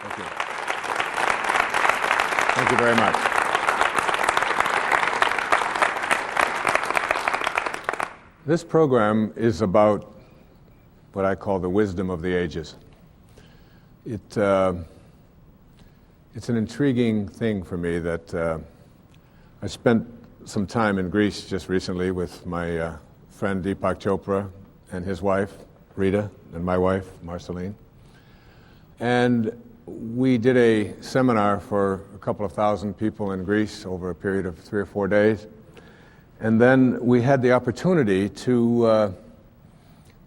Thank you. Thank you very much. This program is about what I call the wisdom of the ages. It's an intriguing thing for me that I spent some time in Greece just recently with my friend Deepak Chopra and his wife, Rita, and my wife, Marceline. And we did a seminar for a couple of thousand people in Greece over a period of 3 or 4 days. And then we had the opportunity to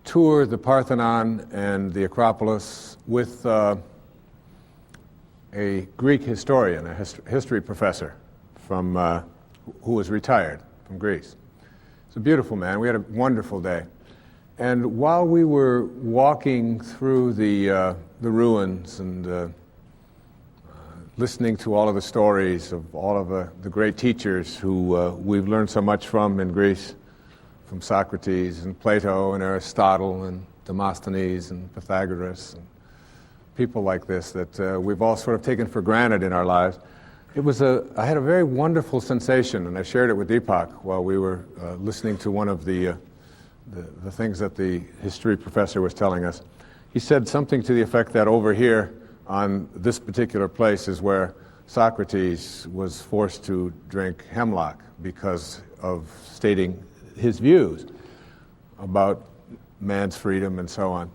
tour the Parthenon and the Acropolis with a Greek historian, a history professor from who was retired from Greece. It's a beautiful man. We had a wonderful day. And while we were walking through the ruins and listening to all of the stories of all of the great teachers who we've learned so much from in Greece, from Socrates and Plato and Aristotle and Demosthenes and Pythagoras and people like this that we've all sort of taken for granted in our lives. I had a very wonderful sensation, and I shared it with Deepak while we were listening to one of the things that the history professor was telling us. He said something to the effect that over here on this particular place is where Socrates was forced to drink hemlock because of stating his views about man's freedom and so on.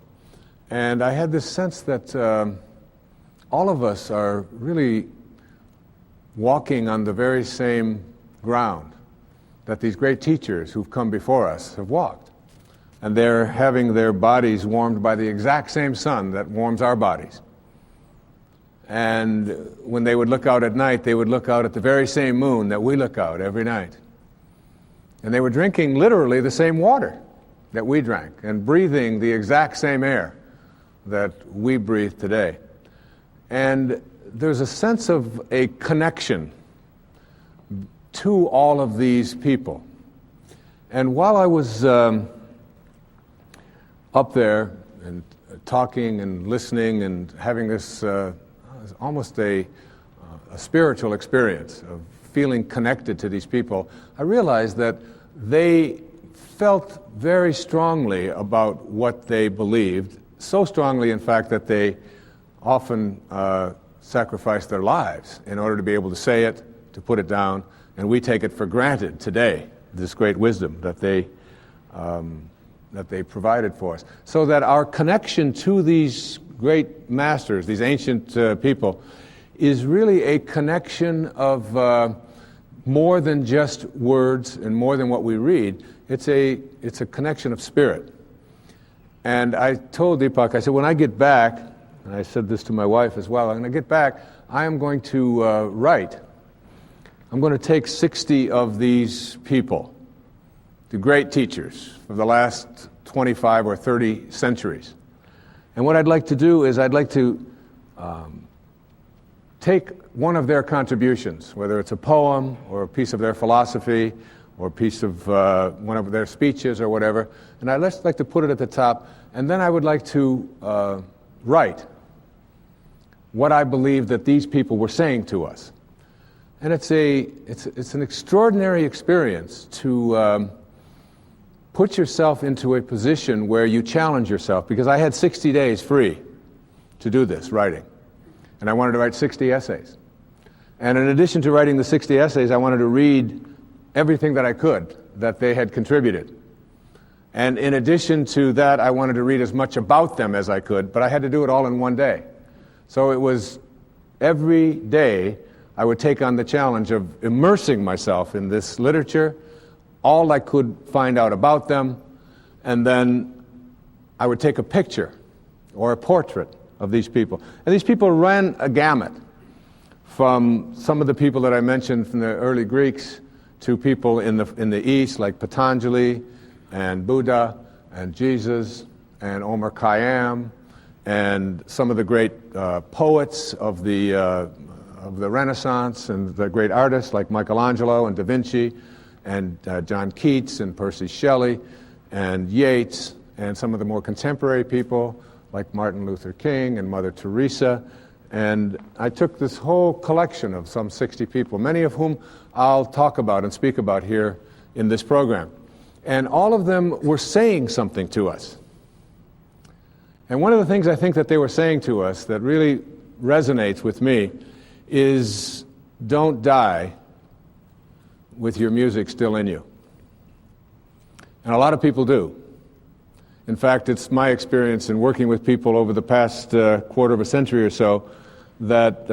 And I had this sense that all of us are really walking on the very same ground that these great teachers who've come before us have walked. And they're having their bodies warmed by the exact same sun that warms our bodies. And when they would look out at night, they would look out at the very same moon that we look out every night. And they were drinking literally the same water that we drank and breathing the exact same air that we breathe today. And there's a sense of a connection to all of these people. And while I was up there and talking and listening and having this almost a spiritual experience of feeling connected to these people, I realized that they felt very strongly about what they believed, so strongly in fact that they often sacrificed their lives in order to be able to say it, to put it down, and we take it for granted today, this great wisdom that they provided for us. So that our connection to these great masters, these ancient people, is really a connection of more than just words and more than what we read. It's a connection of spirit. And I told Deepak, I said, when I get back, and I said this to my wife as well, when I get back, I am going to write. I'm going to take 60 of these people, the great teachers of the last 25 or 30 centuries. And what I'd like to do is I'd like to take one of their contributions, whether it's a poem or a piece of their philosophy or a piece of one of their speeches or whatever, and I'd just like to put it at the top, and then I would like to write what I believe that these people were saying to us. And it's an extraordinary experience to put yourself into a position where you challenge yourself, because I had 60 days free to do this writing, and I wanted to write 60 essays. And in addition to writing the 60 essays, I wanted to read everything that I could that they had contributed. And in addition to that, I wanted to read as much about them as I could, but I had to do it all in one day. So it was every day I would take on the challenge of immersing myself in this literature, all I could find out about them, and then I would take a picture or a portrait of these people. And these people ran a gamut from some of the people that I mentioned from the early Greeks to people in the East like Patanjali and Buddha and Jesus and Omar Khayyam and some of the great poets of the Renaissance and the great artists like Michelangelo and Da Vinci and John Keats and Percy Shelley and Yeats and some of the more contemporary people like Martin Luther King and Mother Teresa And I took this whole collection of some 60 people, many of whom I'll talk about and speak about here in this program. And all of them were saying something to us. And one of the things I think that they were saying to us that really resonates with me is, don't die with your music still in you. And a lot of people do. In fact, it's my experience in working with people over the past quarter of a century or so that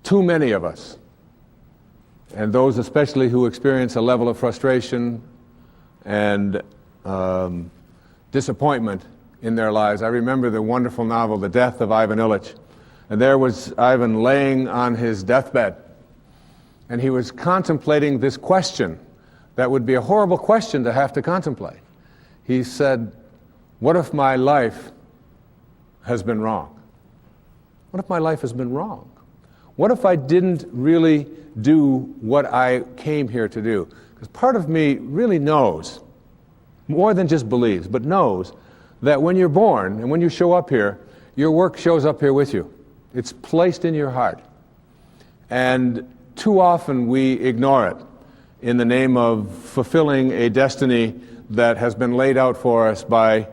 too many of us, and those especially who experience a level of frustration and disappointment in their lives. I remember the wonderful novel, The Death of Ivan Illich. And there was Ivan laying on his deathbed, and he was contemplating this question that would be a horrible question to have to contemplate. He said, what if my life has been wrong? What if my life has been wrong? What if I didn't really do what I came here to do? Because part of me really knows, more than just believes, but knows that when you're born and when you show up here, your work shows up here with you. It's placed in your heart. And too often we ignore it in the name of fulfilling a destiny that has been laid out for us by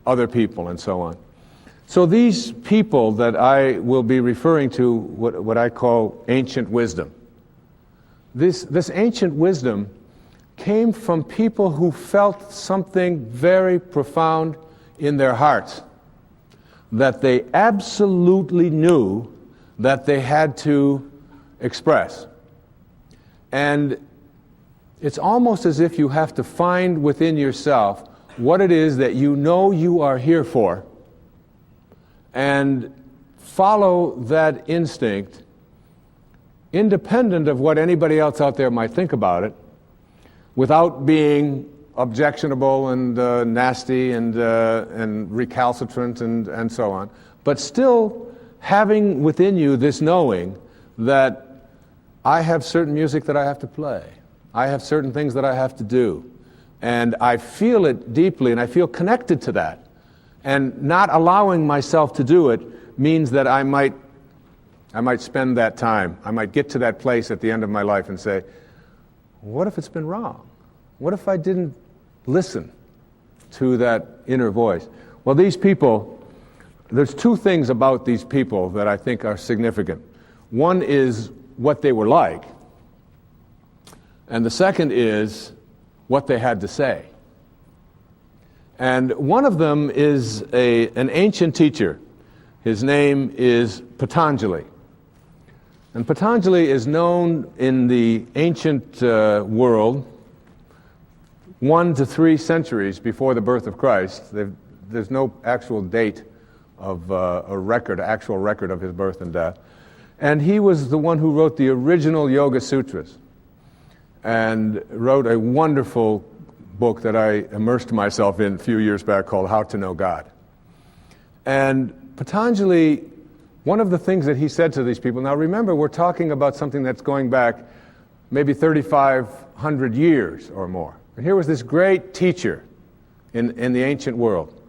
other people and so on. So these people that I will be referring to, what I call ancient wisdom. This ancient wisdom came from people who felt something very profound in their hearts that they absolutely knew that they had to express. And it's almost as if you have to find within yourself what it is that you know you are here for and follow that instinct independent of what anybody else out there might think about it, without being objectionable and nasty and recalcitrant and so on, but still having within you this knowing that I have certain music that I have to play. I have certain things that I have to do. And I feel it deeply, and I feel connected to that. And not allowing myself to do it means that I might spend that time. I might get to that place at the end of my life and say, what if it's been wrong? What if I didn't listen to that inner voice? Well, these people, there's two things about these people that I think are significant. One is what they were like, and the second is what they had to say. And one of them is an ancient teacher. His name is Patanjali. And Patanjali is known in the ancient world 1 to 3 centuries before the birth of Christ. There's no actual date of actual record of his birth and death. And he was the one who wrote the original Yoga Sutras and wrote a wonderful book that I immersed myself in a few years back called How to Know God. And Patanjali, one of the things that he said to these people, now remember, we're talking about something that's going back maybe 3,500 years or more. And here was this great teacher in the ancient world.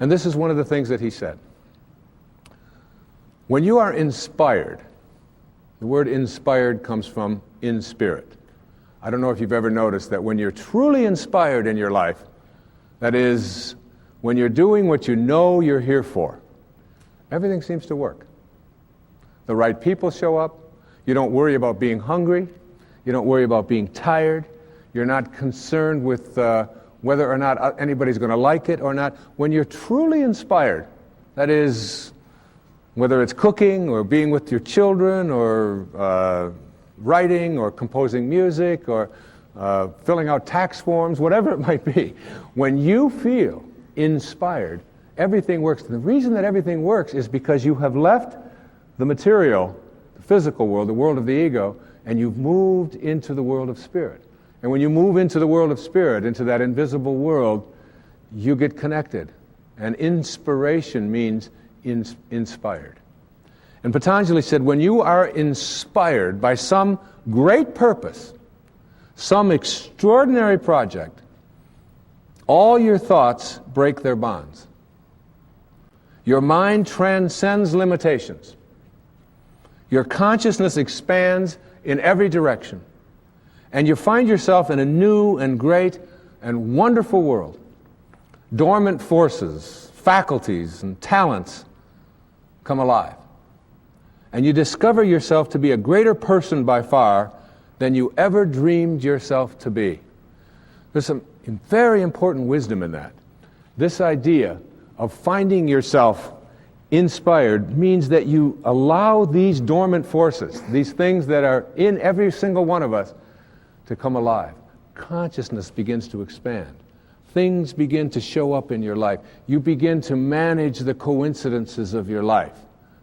And this is one of the things that he said. When you are inspired, the word inspired comes from in spirit. I don't know if you've ever noticed that when you're truly inspired in your life, that is, when you're doing what you know you're here for, everything seems to work. The right people show up. You don't worry about being hungry. You don't worry about being tired. You're not concerned with whether or not anybody's going to like it or not. When you're truly inspired, that is, whether it's cooking or being with your children or writing or composing music or filling out tax forms, whatever it might be, when you feel inspired, everything works. And the reason that everything works is because you have left the material, the physical world, the world of the ego, and you've moved into the world of spirit. And when you move into the world of spirit, into that invisible world, you get connected. And inspiration means inspired. And Patanjali said, when you are inspired by some great purpose, some extraordinary project, all your thoughts break their bonds. Your mind transcends limitations. Your consciousness expands in every direction. And you find yourself in a new and great and wonderful world. Dormant forces, faculties, and talents come alive. And you discover yourself to be a greater person by far than you ever dreamed yourself to be. There's some very important wisdom in that. This idea of finding yourself inspired means that you allow these dormant forces, these things that are in every single one of us, to come alive. Consciousness begins to expand. Things begin to show up in your life. You begin to manage the coincidences of your life.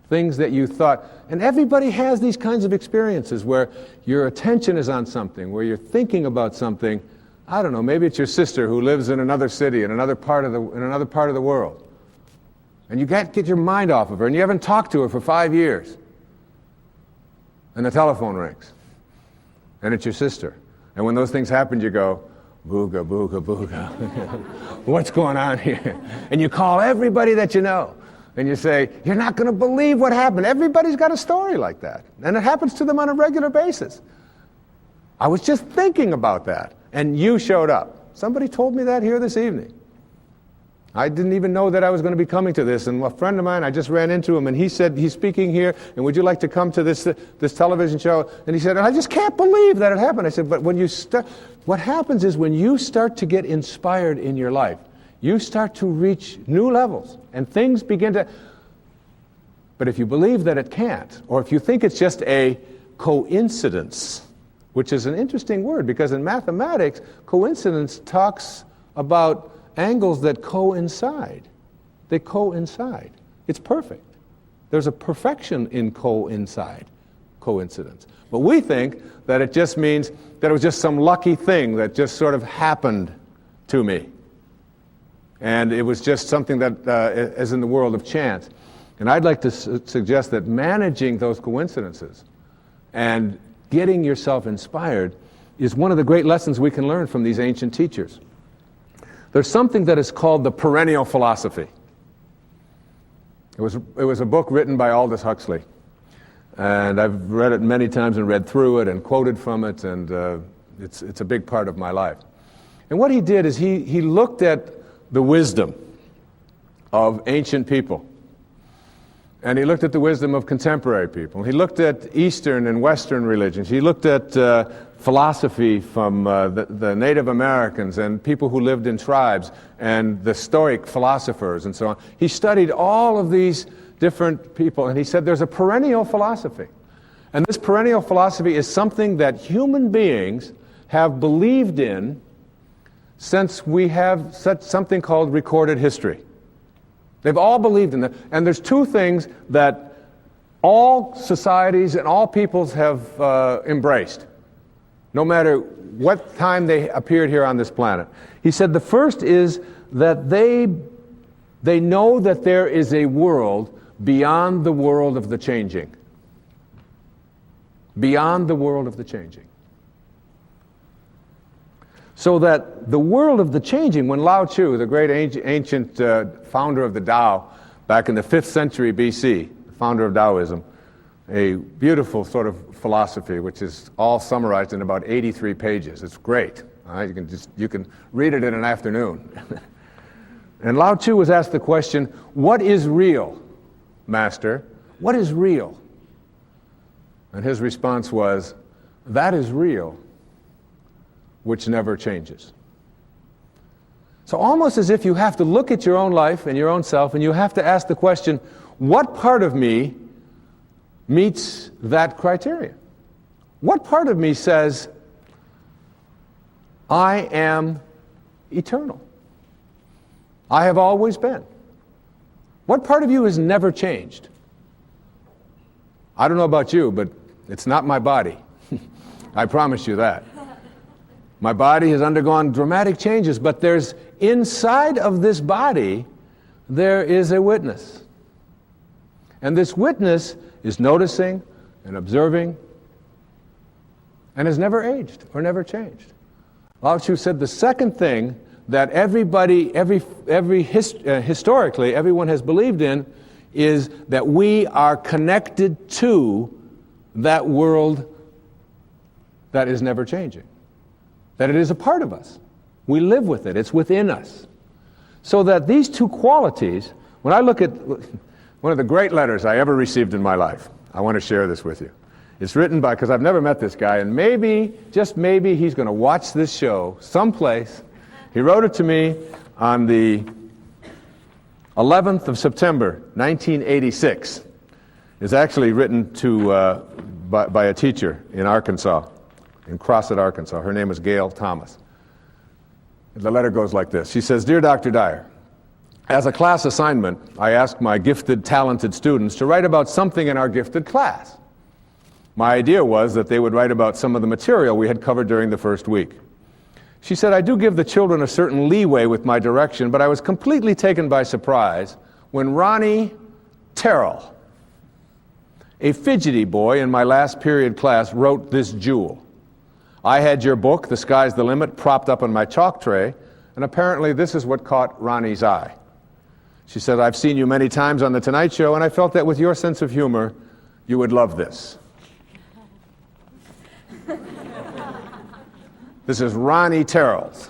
Things that you thought, and everybody has these kinds of experiences where your attention is on something, where you're thinking about something. I don't know, maybe it's your sister who lives in another city, in another part of the world. And you can't get your mind off of her, and you haven't talked to her for 5 years. And the telephone rings. And it's your sister. And when those things happen, you go, booga, booga, booga. What's going on here? And you call everybody that you know. And you say, you're not going to believe what happened. Everybody's got a story like that. And it happens to them on a regular basis. I was just thinking about that. And you showed up. Somebody told me that here this evening. I didn't even know that I was going to be coming to this. And a friend of mine, I just ran into him, and he said, he's speaking here, and would you like to come to this television show? And he said, I just can't believe that it happened. I said, but when you start, what happens is when you start to get inspired in your life, you start to reach new levels, and things begin to... But if you believe that it can't, or if you think it's just a coincidence, which is an interesting word, because in mathematics, coincidence talks about angles that coincide. They coincide. It's perfect. There's a perfection in coincide, coincidence. But we think that it just means that it was just some lucky thing that just sort of happened to me. And it was just something that is in the world of chance. And I'd like to suggest that managing those coincidences and getting yourself inspired is one of the great lessons we can learn from these ancient teachers. There's something that is called the perennial philosophy. It was a book written by Aldous Huxley. And I've read it many times and read through it and quoted from it, and it's a big part of my life. And what he did is he looked at the wisdom of ancient people. And he looked at the wisdom of contemporary people. He looked at Eastern and Western religions. He looked at philosophy from the Native Americans and people who lived in tribes and the Stoic philosophers and so on. He studied all of these different people, and he said there's a perennial philosophy. And this perennial philosophy is something that human beings have believed in since we have something called recorded history. They've all believed in that. And there's two things that all societies and all peoples have embraced, no matter what time they appeared here on this planet. He said the first is that they know that there is a world beyond the world of the changing. Beyond the world of the changing. So that the world of the changing, when Lao Tzu, the great ancient founder of the Tao, back in the 5th century BC, the founder of Taoism, a beautiful sort of philosophy which is all summarized in about 83 pages. It's great. You can read it in an afternoon. And Lao Tzu was asked the question, what is real, Master? What is real? And his response was, that is real, which never changes. So almost as if you have to look at your own life and your own self, and you have to ask the question, what part of me meets that criteria? What part of me says, I am eternal? I have always been. What part of you has never changed? I don't know about you, but it's not my body. I promise you that. My body has undergone dramatic changes, but there's inside of this body, there is a witness. And this witness is noticing and observing and has never aged or never changed. Lao Tzu said the second thing that historically, everyone has believed in, is that we are connected to that world that is never changing. That it is a part of us. We live with it. It's within us. So that these two qualities, when I look at one of the great letters I ever received in my life, I want to share this with you. It's written by, because I've never met this guy, and maybe, just maybe, he's going to watch this show someplace. He wrote it to me on the 11th of September, 1986. It's actually written to by a teacher in Arkansas, in Crossett, Arkansas. Her name is Gail Thomas. The letter goes like this. She says, "Dear Dr. Dyer, as a class assignment, I asked my gifted, talented students to write about something in our gifted class. My idea was that they would write about some of the material we had covered during the first week. She said, I do give the children a certain leeway with my direction, but I was completely taken by surprise when Ronnie Terrell, a fidgety boy in my last period class, wrote this jewel. I had your book, The Sky's the Limit, propped up on my chalk tray, and apparently this is what caught Ronnie's eye. She said, I've seen you many times on The Tonight Show, and I felt that with your sense of humor, you would love this." This is Ronnie Terrell's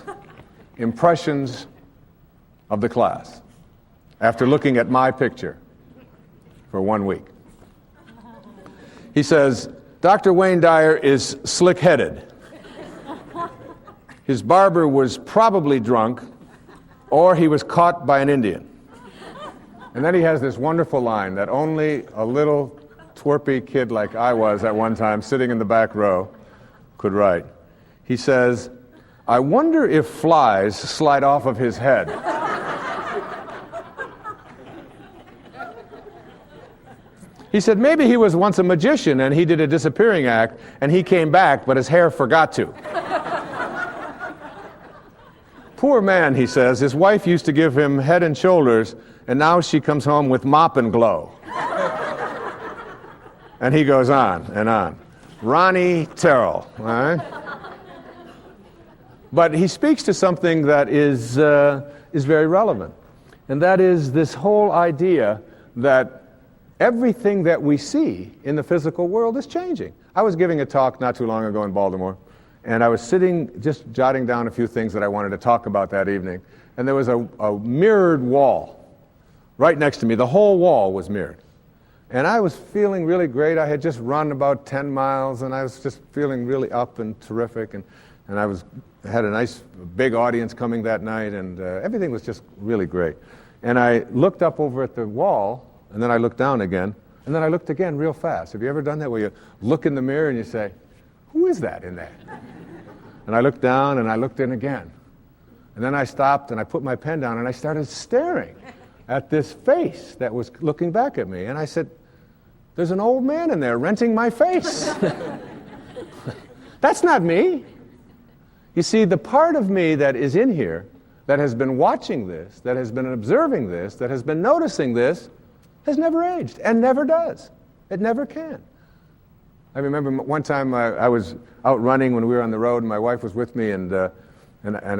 impressions of the class after looking at my picture for 1 week. He says, Dr. Wayne Dyer is slick-headed. His barber was probably drunk, or he was caught by an Indian. And then he has this wonderful line that only a little twerpy kid like I was at one time, sitting in the back row, could write. He says, I wonder if flies slide off of his head. He said, maybe he was once a magician and he did a disappearing act and he came back, but his hair forgot to. Poor man, he says, his wife used to give him head and shoulders, and now she comes home with mop and glow. And he goes on and on. Ronnie Terrell, all right? But he speaks to something that is very relevant, and that is this whole idea that everything that we see in the physical world is changing. I was giving a talk not too long ago in Baltimore, and I was sitting just jotting down a few things that I wanted to talk about that evening, and there was a mirrored wall right next to me. The whole wall was mirrored. And I was feeling really great. I had just run about 10 miles, and I was just feeling really up and terrific, and I had a nice big audience coming that night, and everything was just really great. And I looked up over at the wall, and then I looked down again, and then I looked again real fast. Have you ever done that, where you look in the mirror and you say, who is that in there? And I looked down, and I looked in again. And then I stopped, and I put my pen down, and I started staring at this face that was looking back at me. And I said, there's an old man in there renting my face. That's not me. You see, the part of me that is in here, that has been watching this, that has been observing this, that has been noticing this, has never aged and never does. It never can. I remember one time I was out running when we were on the road, and my wife was with me, and I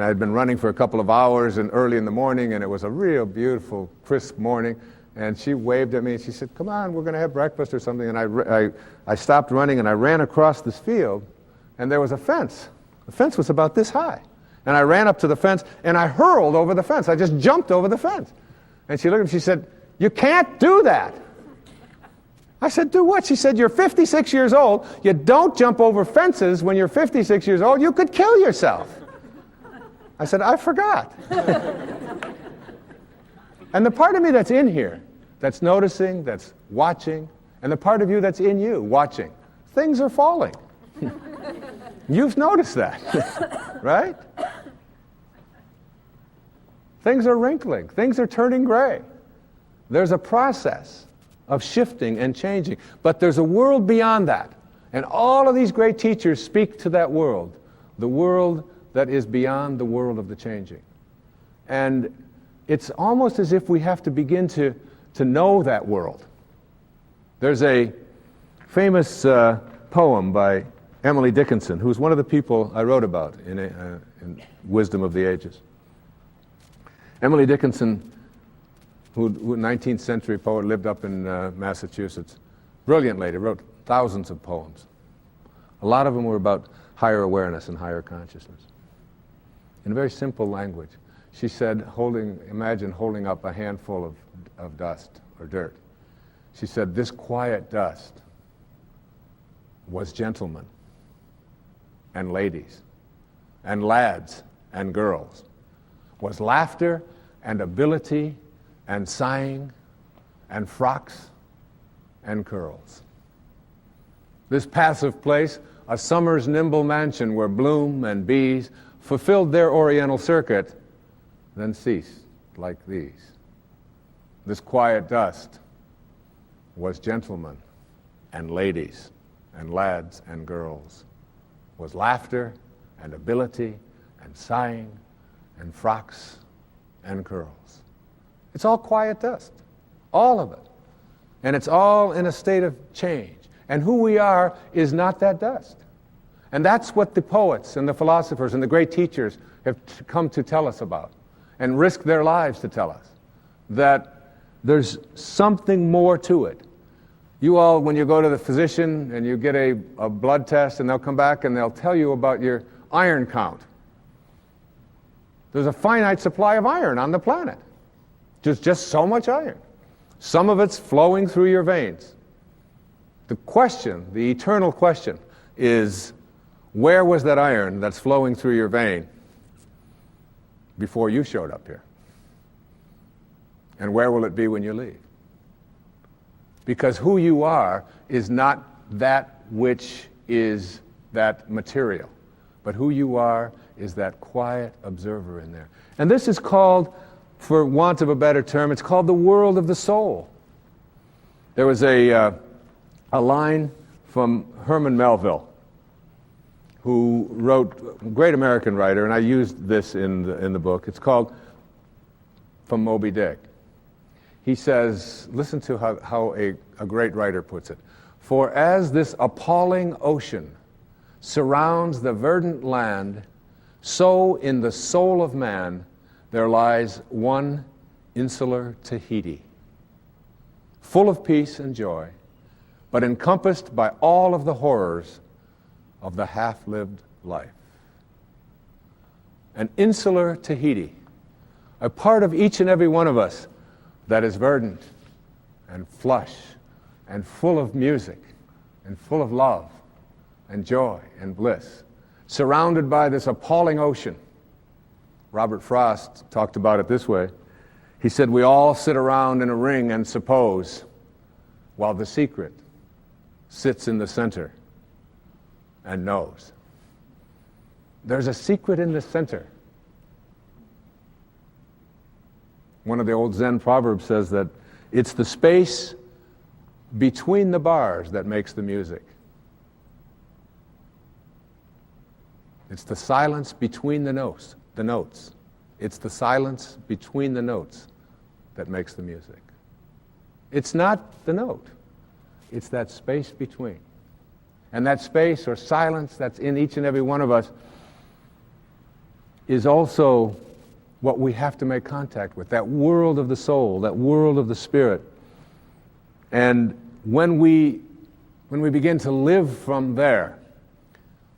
had been running for a couple of hours and early in the morning, and it was a real beautiful, crisp morning, and she waved at me and she said, come on, we're going to have breakfast or something. And I stopped running and I ran across this field, and there was a fence. The fence was about this high. And I ran up to the fence, and I hurled over the fence. I just jumped over the fence. And she looked at me, she said, you can't do that. I said, do what? She said, you're 56 years old. You don't jump over fences when you're 56 years old. You could kill yourself. I said, I forgot. And the part of me that's in here, that's noticing, that's watching, and the part of you that's in you, watching, things are falling. You've noticed that, right? Things are wrinkling. Things are turning gray. There's a process of shifting and changing. But there's a world beyond that. And all of these great teachers speak to that world, the world that is beyond the world of the changing. And it's almost as if we have to begin to know that world. There's a famous poem by Emily Dickinson, who's one of the people I wrote about in Wisdom of the Ages. Emily Dickinson, who 19th century poet, lived up in Massachusetts. Brilliant lady, wrote thousands of poems. A lot of them were about higher awareness and higher consciousness. In a very simple language, she said, imagine holding up a handful of dust or dirt. She said, this quiet dust was gentlemen and ladies and lads and girls, was laughter and ability and sighing and frocks and curls. This passive place, a summer's nimble mansion where bloom and bees fulfilled their oriental circuit, then ceased like these. This quiet dust was gentlemen and ladies and lads and girls, was laughter and ability and sighing and frocks and curls. It's all quiet dust, all of it. And it's all in a state of change. And who we are is not that dust. And that's what the poets and the philosophers and the great teachers have come to tell us about and risk their lives to tell us, that there's something more to it. You all, when you go to the physician and you get a blood test, and they'll come back and they'll tell you about your iron count. There's a finite supply of iron on the planet. There's just so much iron. Some of it's flowing through your veins. The question, the eternal question, is where was that iron that's flowing through your vein before you showed up here? And where will it be when you leave? Because who you are is not that which is that material, but who you are is that quiet observer in there. And this is called, for want of a better term, it's called the world of the soul. There was a line from Herman Melville, who wrote, a great American writer, and I used this in the book. It's called From Moby Dick. He says, listen to how a great writer puts it. For as this appalling ocean surrounds the verdant land, so in the soul of man there lies one insular Tahiti, full of peace and joy, but encompassed by all of the horrors of the half-lived life. An insular Tahiti, a part of each and every one of us that is verdant and flush and full of music and full of love and joy and bliss, surrounded by this appalling ocean. Robert Frost talked about it this way. He said, we all sit around in a ring and suppose, while the secret sits in the center and knows. There's a secret in the center. One of the old Zen proverbs says that it's the space between the bars that makes the music. It's the silence between the notes. It's the silence between the notes that makes the music. It's not the note. It's that space between. And that space or silence that's in each and every one of us is also what we have to make contact with, that world of the soul, that world of the spirit. And when we begin to live from there,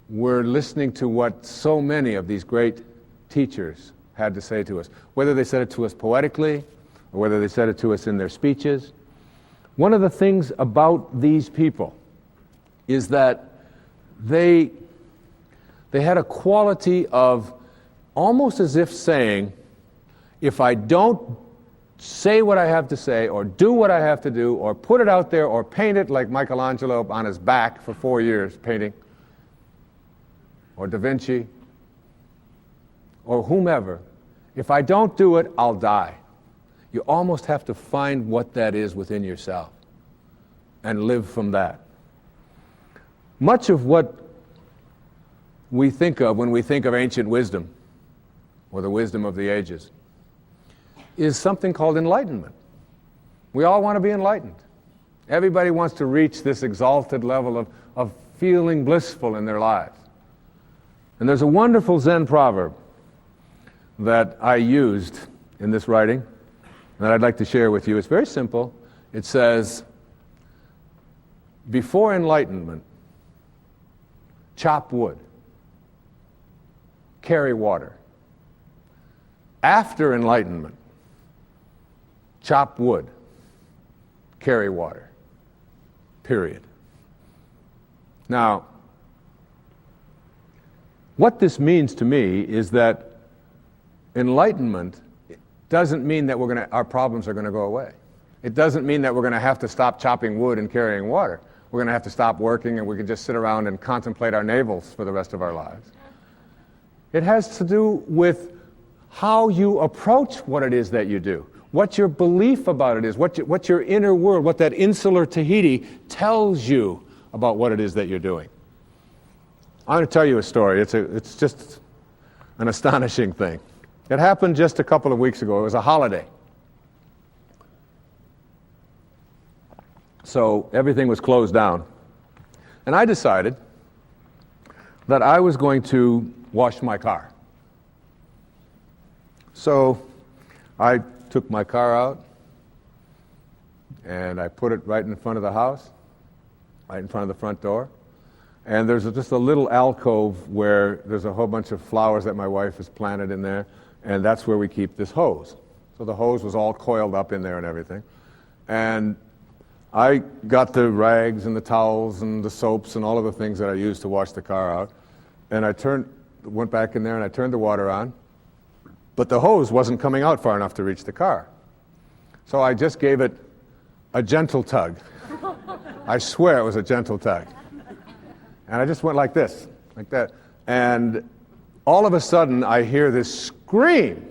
we're listening to what so many of these great teachers had to say to us, whether they said it to us poetically or whether they said it to us in their speeches. One of the things about these people is that they had a quality of almost as if saying, if I don't say what I have to say or do what I have to do or put it out there or paint it like Michelangelo on his back for 4 years painting, or Da Vinci, or whomever, if I don't do it, I'll die. You almost have to find what that is within yourself and live from that. Much of what we think of when we think of ancient wisdom, or the wisdom of the ages, is something called enlightenment. We all want to be enlightened. Everybody wants to reach this exalted level of feeling blissful in their lives. And there's a wonderful Zen proverb that I used in this writing that I'd like to share with you. It's very simple. It says, before enlightenment, chop wood, carry water. After enlightenment, chop wood, carry water. Period. Now, what this means to me is that enlightenment doesn't mean that our problems are going to go away. It doesn't mean that we're going to have to stop chopping wood and carrying water. We're going to have to stop working and we can just sit around and contemplate our navels for the rest of our lives. It has to do with how you approach what it is that you do, what your belief about it is, what your inner world, what that insular Tahiti tells you about what it is that you're doing. I'm going to tell you a story. It's just an astonishing thing. It happened just a couple of weeks ago. It was a holiday. So everything was closed down. And I decided that I was going to wash my car. So I took my car out and I put it right in front of the house, right in front of the front door. And there's just a little alcove where there's a whole bunch of flowers that my wife has planted in there, and that's where we keep this hose. So the hose was all coiled up in there and everything. And I got the rags and the towels and the soaps and all of the things that I used to wash the car out. And I went back in there and I turned the water on, but the hose wasn't coming out far enough to reach the car. So I just gave it a gentle tug. I swear it was a gentle tug. And I just went like this, like that. And all of a sudden, I hear this scream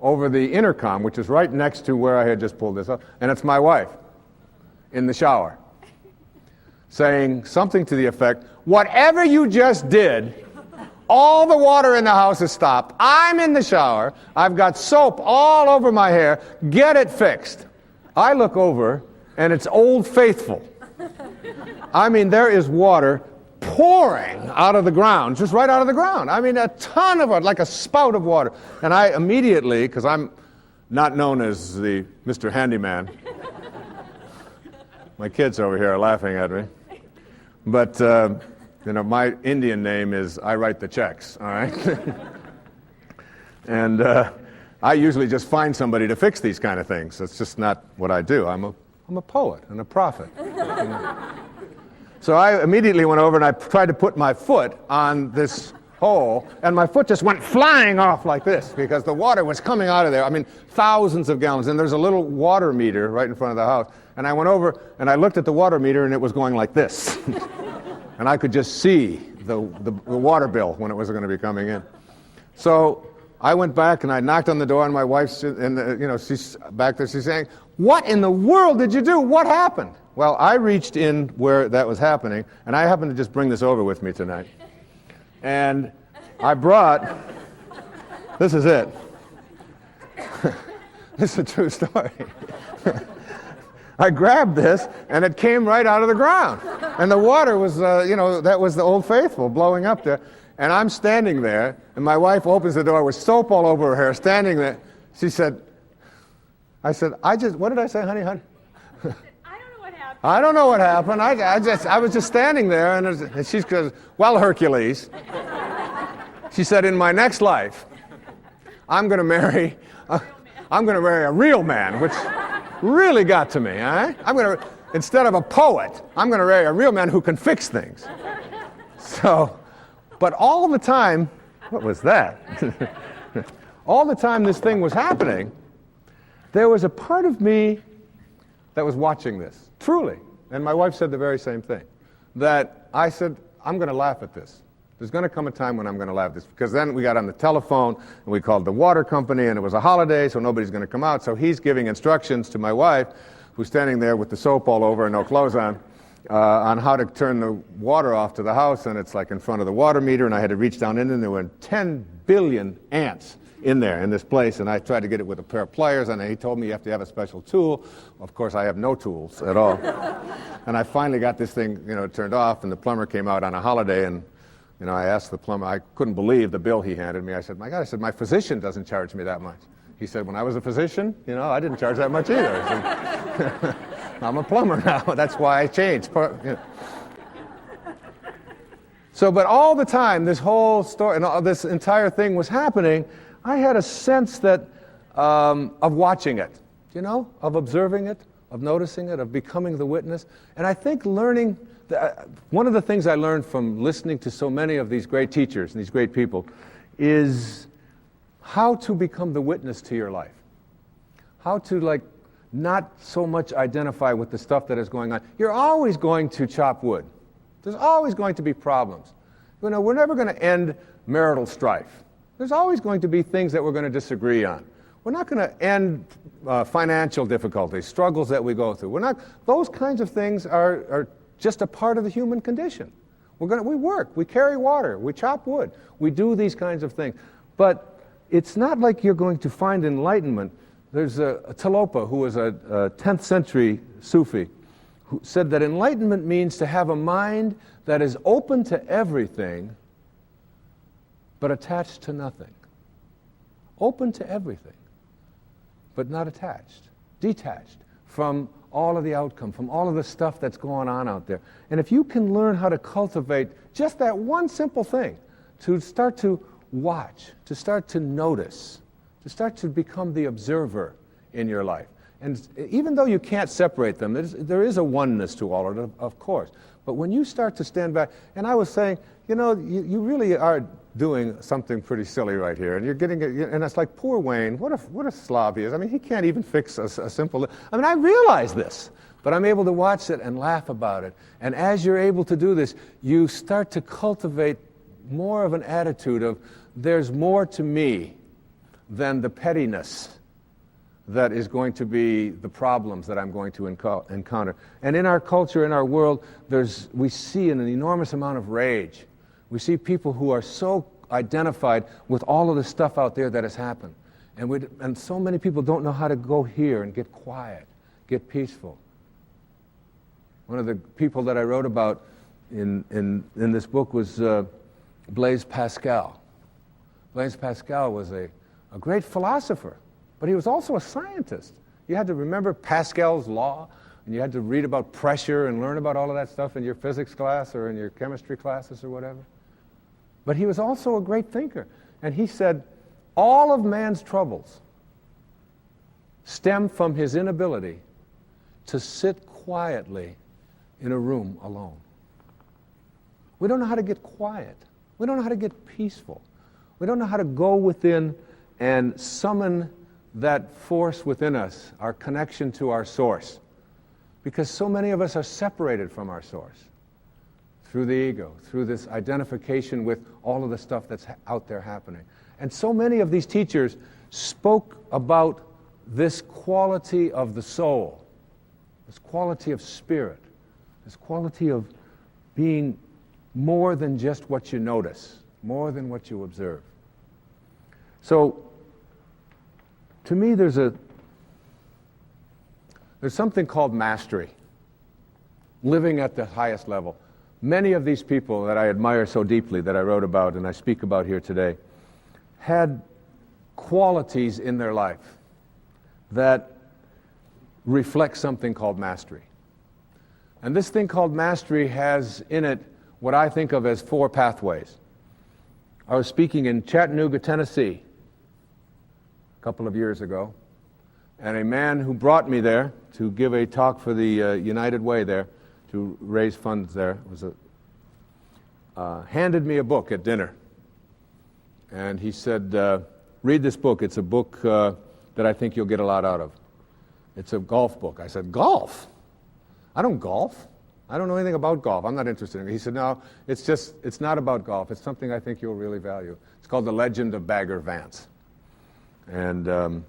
over the intercom, which is right next to where I had just pulled this up. And it's my wife in the shower saying something to the effect, whatever you just did, all the water in the house has stopped. I'm in the shower. I've got soap all over my hair. Get it fixed. I look over, and it's Old Faithful. I mean, there is water pouring out of the ground, just right out of the ground. I mean, a ton of it, like a spout of water. And I immediately, because I'm not known as the Mr. Handyman, my kids over here are laughing at me, but my Indian name is I write the checks, all right? And I usually just find somebody to fix these kind of things. That's just not what I do. I'm a poet and a prophet. So I immediately went over and I tried to put my foot on this hole, and my foot just went flying off like this because the water was coming out of there. I mean, thousands of gallons. And there's a little water meter right in front of the house. And I went over and I looked at the water meter and it was going like this. And I could just see the water bill when it was going to be coming in. So I went back and I knocked on the door, and my wife's, she's back there. She's saying, "What in the world did you do? What happened?" Well, I reached in where that was happening, and I happened to just bring this over with me tonight. And I brought, this is it. This is a true story. I grabbed this, and it came right out of the ground. And the water was, that was the Old Faithful blowing up there. And I'm standing there, and my wife opens the door with soap all over her hair, standing there. She said, what did I say, honey? I don't know what happened. I was just standing there, and she goes, "Well, Hercules," she said, "in my next life, I'm going to marry a real man," which really got to me. All right? Instead of a poet, I'm going to marry a real man who can fix things. So, but all the time, what was that? All the time this thing was happening, there was a part of me that was watching this. Truly. And my wife said the very same thing. That I said, I'm going to laugh at this. There's going to come a time when I'm going to laugh at this. Because then we got on the telephone, and we called the water company, and it was a holiday, so nobody's going to come out. So he's giving instructions to my wife, who's standing there with the soap all over and no clothes on how to turn the water off to the house. And it's like in front of the water meter, and I had to reach down in, and there were 10 billion ants in there, in this place, and I tried to get it with a pair of pliers, and he told me you have to have a special tool. Of course, I have no tools at all. And I finally got this thing, turned off, and the plumber came out on a holiday, and, I asked the plumber, I couldn't believe the bill he handed me. I said, my God, my physician doesn't charge me that much. He said, when I was a physician, I didn't charge that much either. I said, I'm a plumber now. That's why I changed. So, but all the time, this whole story and all this entire thing was happening, I had a sense that of watching it, of observing it, of noticing it, of becoming the witness. And I think one of the things I learned from listening to so many of these great teachers and these great people is how to become the witness to your life. How to not so much identify with the stuff that is going on. You're always going to chop wood. There's always going to be problems. We're never going to end marital strife. There's always going to be things that we're going to disagree on. We're not going to end financial difficulties, struggles that we go through. Those kinds of things are just a part of the human condition. We work, we carry water, we chop wood, we do these kinds of things. But it's not like you're going to find enlightenment. There's a Talopa, who was a 10th century Sufi, who said that enlightenment means to have a mind that is open to everything, but attached to nothing. Open to everything, but not attached, detached from all of the outcome, from all of the stuff that's going on out there. And if you can learn how to cultivate just that one simple thing, to start to watch, to start to notice, to start to become the observer in your life. And even though you can't separate them, there is a oneness to all of it, of course. But when you start to stand back, and I was saying, you really are doing something pretty silly right here, and you're getting it, and it's like, poor Wayne, what a slob he is. I mean, he can't even fix a simple. I realize this, but I'm able to watch it and laugh about it. And as you're able to do this, you start to cultivate more of an attitude of, there's more to me than the pettiness that is going to be the problems that I'm going to encounter. And in our culture, in our world, we see an enormous amount of rage. We see people who are so identified with all of the stuff out there that has happened. And so many people don't know how to go here and get quiet, get peaceful. One of the people that I wrote about in this book was Blaise Pascal. Blaise Pascal was a great philosopher, but he was also a scientist. You had to remember Pascal's law, and you had to read about pressure and learn about all of that stuff in your physics class or in your chemistry classes or whatever. But he was also a great thinker. And he said, all of man's troubles stem from his inability to sit quietly in a room alone. We don't know how to get quiet. We don't know how to get peaceful. We don't know how to go within and summon that force within us, our connection to our source. Because so many of us are separated from our source through the ego, through this identification with all of the stuff that's out there happening. And so many of these teachers spoke about this quality of the soul, this quality of spirit, this quality of being more than just what you notice, more than what you observe. So, to me, there's something called mastery, living at the highest level. Many of these people that I admire so deeply, that I wrote about and I speak about here today, had qualities in their life that reflect something called mastery. And this thing called mastery has in it what I think of as 4 pathways. I was speaking in Chattanooga, Tennessee, a couple of years ago, and a man who brought me there to give a talk for the United Way there, to raise funds there, handed me a book at dinner. And he said, read this book. It's a book that I think you'll get a lot out of. It's a golf book. I said, golf? I don't golf. I don't know anything about golf. I'm not interested in it. He said, no, it's not about golf. It's something I think you'll really value. It's called The Legend of Bagger Vance. And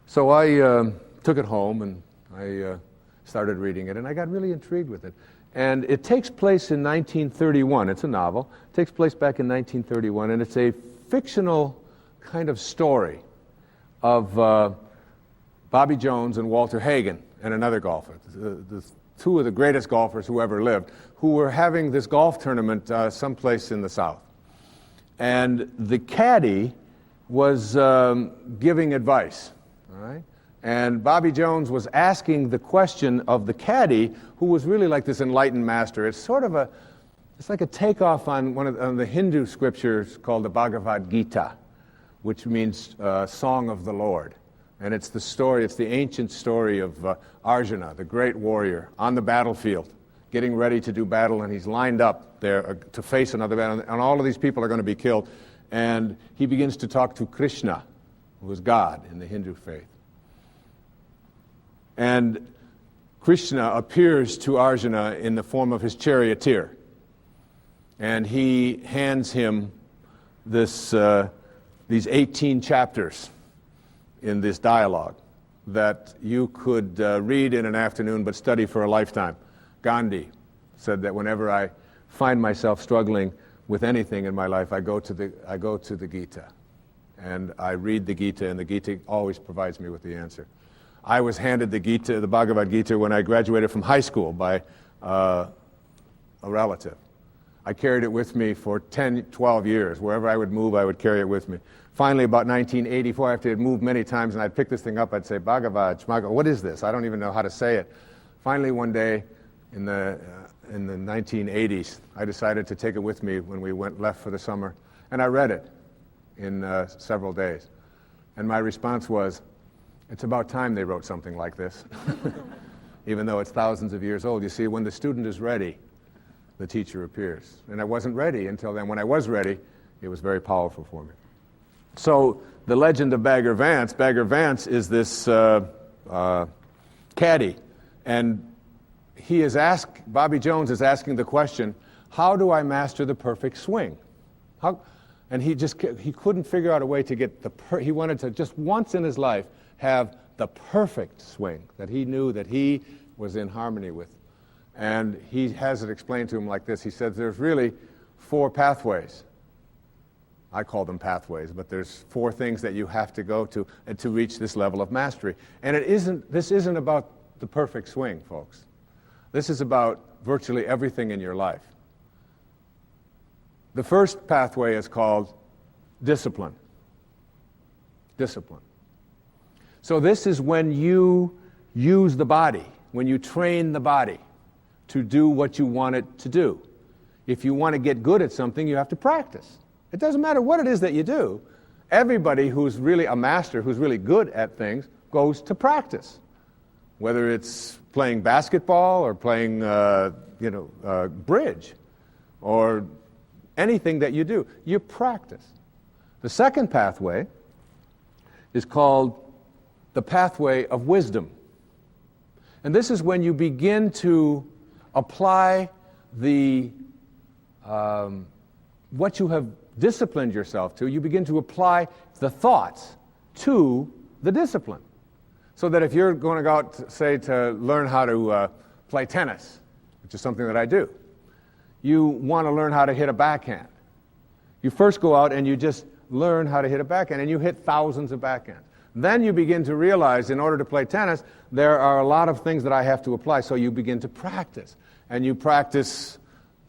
so I took it home and I started reading it, and I got really intrigued with it. And it takes place in 1931. It's a novel. It takes place back in 1931, and it's a fictional kind of story of Bobby Jones and Walter Hagen and another golfer, the 2 of the greatest golfers who ever lived, who were having this golf tournament someplace in the South. And the caddy was giving advice, all right? And Bobby Jones was asking the question of the caddy, who was really like this enlightened master. It's sort of it's like a takeoff on on the Hindu scriptures called the Bhagavad Gita, which means Song of the Lord. And it's the ancient story of Arjuna, the great warrior, on the battlefield, getting ready to do battle, and he's lined up there to face another battle, and all of these people are going to be killed. And he begins to talk to Krishna, who is God in the Hindu faith. And Krishna appears to Arjuna in the form of his charioteer. And he hands him these 18 chapters in this dialogue that you could read in an afternoon but study for a lifetime. Gandhi said that whenever I find myself struggling with anything in my life, I go to the Gita, and I read the Gita, and the Gita always provides me with the answer. I was handed the Bhagavad Gita, when I graduated from high school by a relative. I carried it with me for 10, 12 years. Wherever I would move, I would carry it with me. Finally, about 1984, after it moved many times, and I'd pick this thing up, I'd say, Bhagavad, Shmaga, what is this? I don't even know how to say it. Finally, one day in the 1980s, I decided to take it with me when we left for the summer, and I read it in several days. And my response was, it's about time they wrote something like this, even though it's thousands of years old. You see, when the student is ready, the teacher appears. And I wasn't ready until then. When I was ready, it was very powerful for me. So the legend of Bagger Vance is this caddy. And Bobby Jones is asking the question, how do I master the perfect swing? And he couldn't figure out a way to get he wanted to just once in his life have the perfect swing that he knew that he was in harmony with. And he has it explained to him like this. He says there's really 4 pathways. I call them pathways, but there's 4 things that you have to go to reach this level of mastery. And this isn't about the perfect swing, folks. This is about virtually everything in your life. The first pathway is called discipline. Discipline. So this is when you use the body, when you train the body to do what you want it to do. If you want to get good at something, you have to practice. It doesn't matter what it is that you do. Everybody who's really a master, who's really good at things, goes to practice. Whether it's playing basketball or playing bridge or anything that you do, you practice. The second pathway is called the pathway of wisdom. And this is when you begin to apply what you have disciplined yourself to, you begin to apply the thoughts to the discipline. So that if you're going to go out, say, to learn how to play tennis, which is something that I do, you want to learn how to hit a backhand. You first go out and you just learn how to hit a backhand, and you hit thousands of backhands. Then you begin to realize, in order to play tennis, there are a lot of things that I have to apply, so you begin to practice. And you practice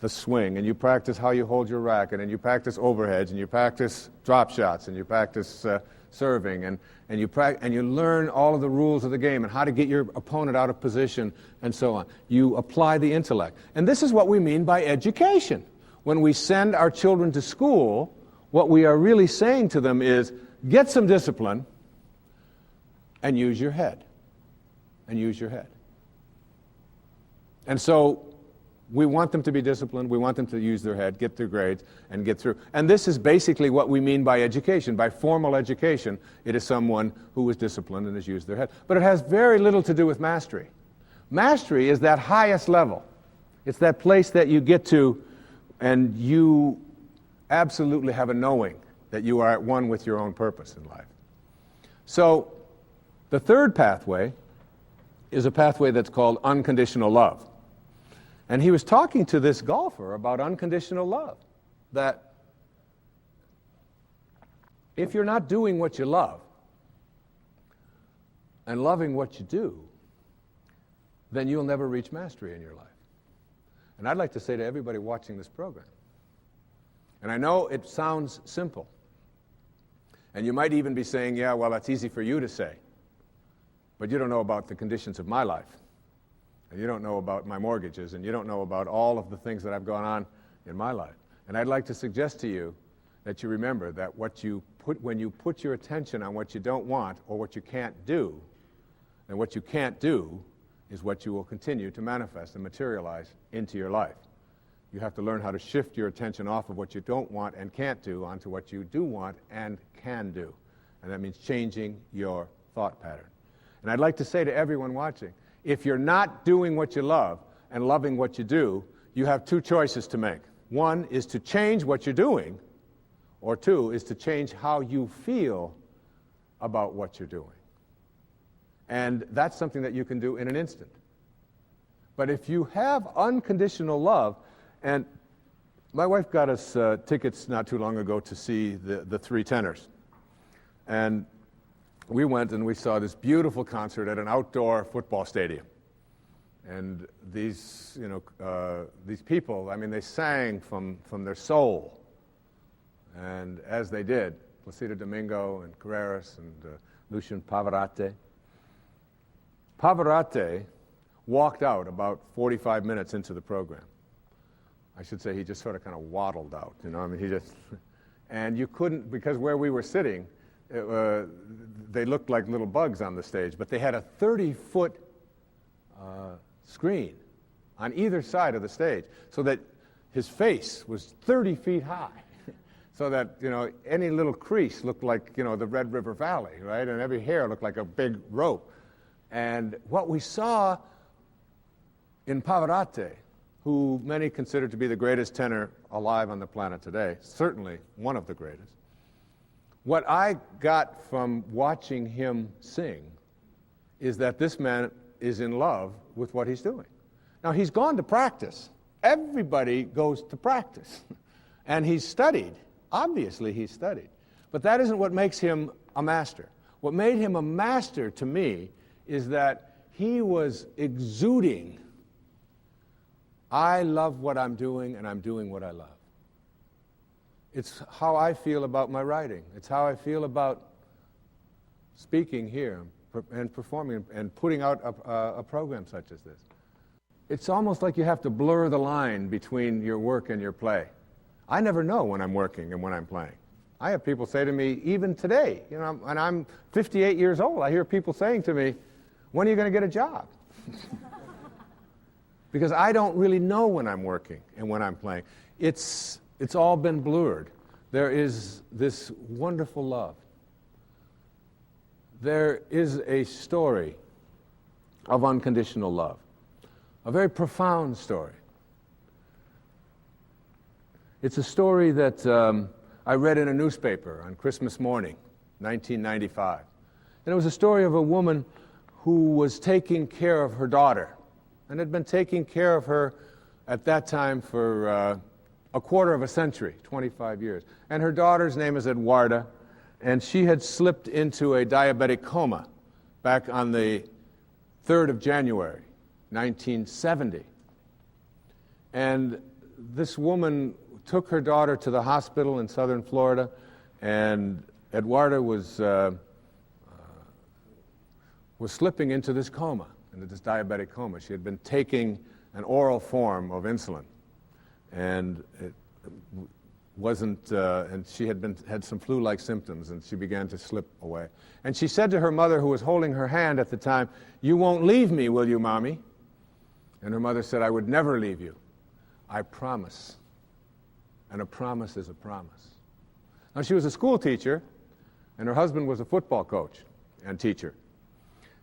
the swing, and you practice how you hold your racket, and you practice overheads, and you practice drop shots, and you practice serving, and you learn all of the rules of the game and how to get your opponent out of position, and so on. You apply the intellect. And this is what we mean by education. When we send our children to school, what we are really saying to them is, get some discipline and use your head. And use your head. And so we want them to be disciplined. We want them to use their head, get their grades, and get through. And this is basically what we mean by education. By formal education, it is someone who is disciplined and has used their head. But it has very little to do with mastery. Mastery is that highest level. It's that place that you get to and you absolutely have a knowing that you are at one with your own purpose in life. So the third pathway is a pathway that's called unconditional love. And he was talking to this golfer about unconditional love, that if you're not doing what you love and loving what you do, then you'll never reach mastery in your life. And I'd like to say to everybody watching this program, and I know it sounds simple, And you might even be saying, yeah, well, that's easy for you to say. But you don't know about the conditions of my life. And you don't know about my mortgages, and you don't know about all of the things that have gone on in my life. And I'd like to suggest to you that you remember that when you put your attention on what you don't want or what you can't do, then what you can't do is what you will continue to manifest and materialize into your life. You have to learn how to shift your attention off of what you don't want and can't do onto what you do want and can do. And that means changing your thought pattern. And I'd like to say to everyone watching, if you're not doing what you love and loving what you do, you have two choices to make. One is to change what you're doing, or two is to change how you feel about what you're doing. And that's something that you can do in an instant. But if you have unconditional love, and my wife got us tickets not too long ago to see the Three Tenors. And we went and we saw this beautiful concert at an outdoor football stadium. And these people, I mean, they sang from their soul. And as they did, Placido Domingo and Carreras and Lucian Pavarotti. Pavarotti walked out about 45 minutes into the program. I should say he just sort of kind of waddled out, you know, I mean, he just, and you couldn't, because where we were sitting, they looked like little bugs on the stage, but they had a 30-foot screen on either side of the stage, so that his face was 30 feet high, so that, you know, any little crease looked like, you know, the Red River Valley, right, and every hair looked like a big rope. And what we saw in Pavarotti, who many consider to be the greatest tenor alive on the planet today, certainly one of the greatest, what I got from watching him sing is that this man is in love with what he's doing. Now, he's gone to practice. Everybody goes to practice. And he's studied. Obviously, he's studied. But that isn't what makes him a master. What made him a master to me is that he was exuding, I love what I'm doing, and I'm doing what I love. It's how I feel about my writing. It's how I feel about speaking here and performing and putting out a program such as this. It's almost like you have to blur the line between your work and your play. I never know when I'm working and when I'm playing. I have people say to me, even today, you know, and I'm 58 years old, I hear people saying to me, when are you going to get a job? Because I don't really know when I'm working and when I'm playing. It's all been blurred. There is this wonderful love. There is a story of unconditional love, a very profound story. It's a story that I read in a newspaper on Christmas morning, 1995. And it was a story of a woman who was taking care of her daughter, and had been taking care of her at that time for a quarter of a century, 25 years. And her daughter's name is Eduarda, and she had slipped into a diabetic coma back on the 3rd of January, 1970. And this woman took her daughter to the hospital in southern Florida, and Eduarda was slipping into this coma, into this diabetic coma. She had been taking an oral form of insulin, and it wasn't, and she had some flu-like symptoms, and she began to slip away. And she said to her mother, who was holding her hand at the time, "You won't leave me, will you, Mommy?" And her mother said, "I would never leave you. I promise." And a promise is a promise. Now, she was a school teacher, and her husband was a football coach and teacher.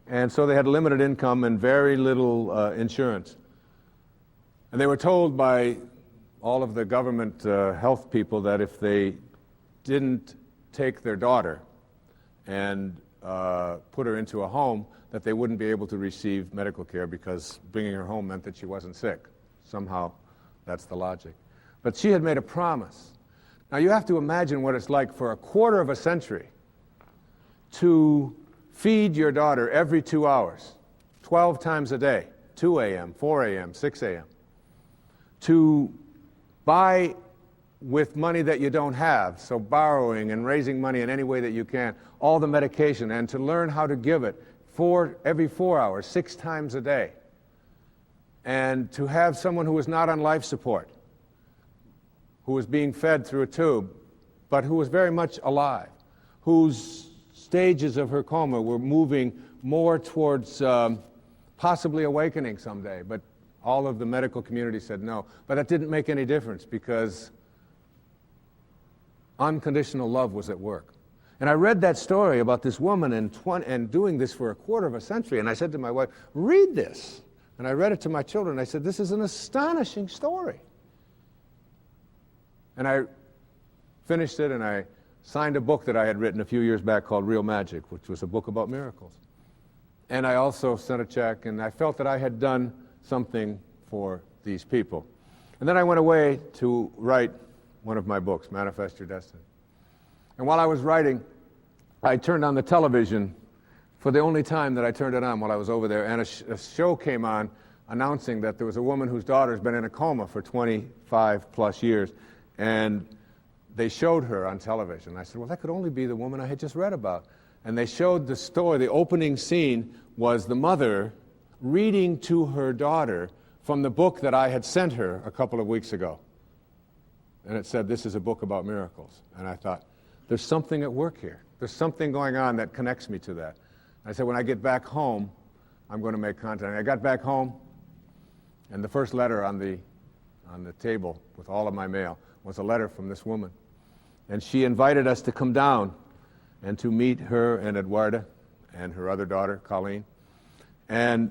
And so they had limited income and very little insurance. And they were told by all of the government health people that if they didn't take their daughter and put her into a home, that they wouldn't be able to receive medical care because bringing her home meant that she wasn't sick. Somehow, that's the logic. But she had made a promise. Now, you have to imagine what it's like for a quarter of a century to feed your daughter every 2 hours, 12 times a day, 2 a.m., 4 a.m., 6 a.m., to buy with money that you don't have, so borrowing and raising money in any way that you can, all the medication, and to learn how to give it every 4 hours, 6 times a day, and to have someone who was not on life support, who was being fed through a tube, but who was very much alive, whose stages of her coma were moving more towards possibly awakening someday, but all of the medical community said no. But that didn't make any difference because unconditional love was at work. And I read that story about this woman and doing this for a quarter of a century, and I said to my wife, read this. And I read it to my children. I said, this is an astonishing story. And I finished it, and I signed a book that I had written a few years back called Real Magic, which was a book about miracles. And I also sent a check, and I felt that I had done something for these people. And then I went away to write one of my books, Manifest Your Destiny. And while I was writing, I turned on the television for the only time that I turned it on while I was over there, and a show came on announcing that there was a woman whose daughter's been in a coma for 25 plus years, and they showed her on television. I said, well, that could only be the woman I had just read about. And they showed the story. The opening scene was the mother reading to her daughter from the book that I had sent her a couple of weeks ago. And it said, this is a book about miracles. And I thought, there's something at work here. There's something going on that connects me to that. And I said, when I get back home, I'm going to make contact. And I got back home, and the first letter on the table with all of my mail was a letter from this woman. And she invited us to come down and to meet her and Eduarda and her other daughter, Colleen. And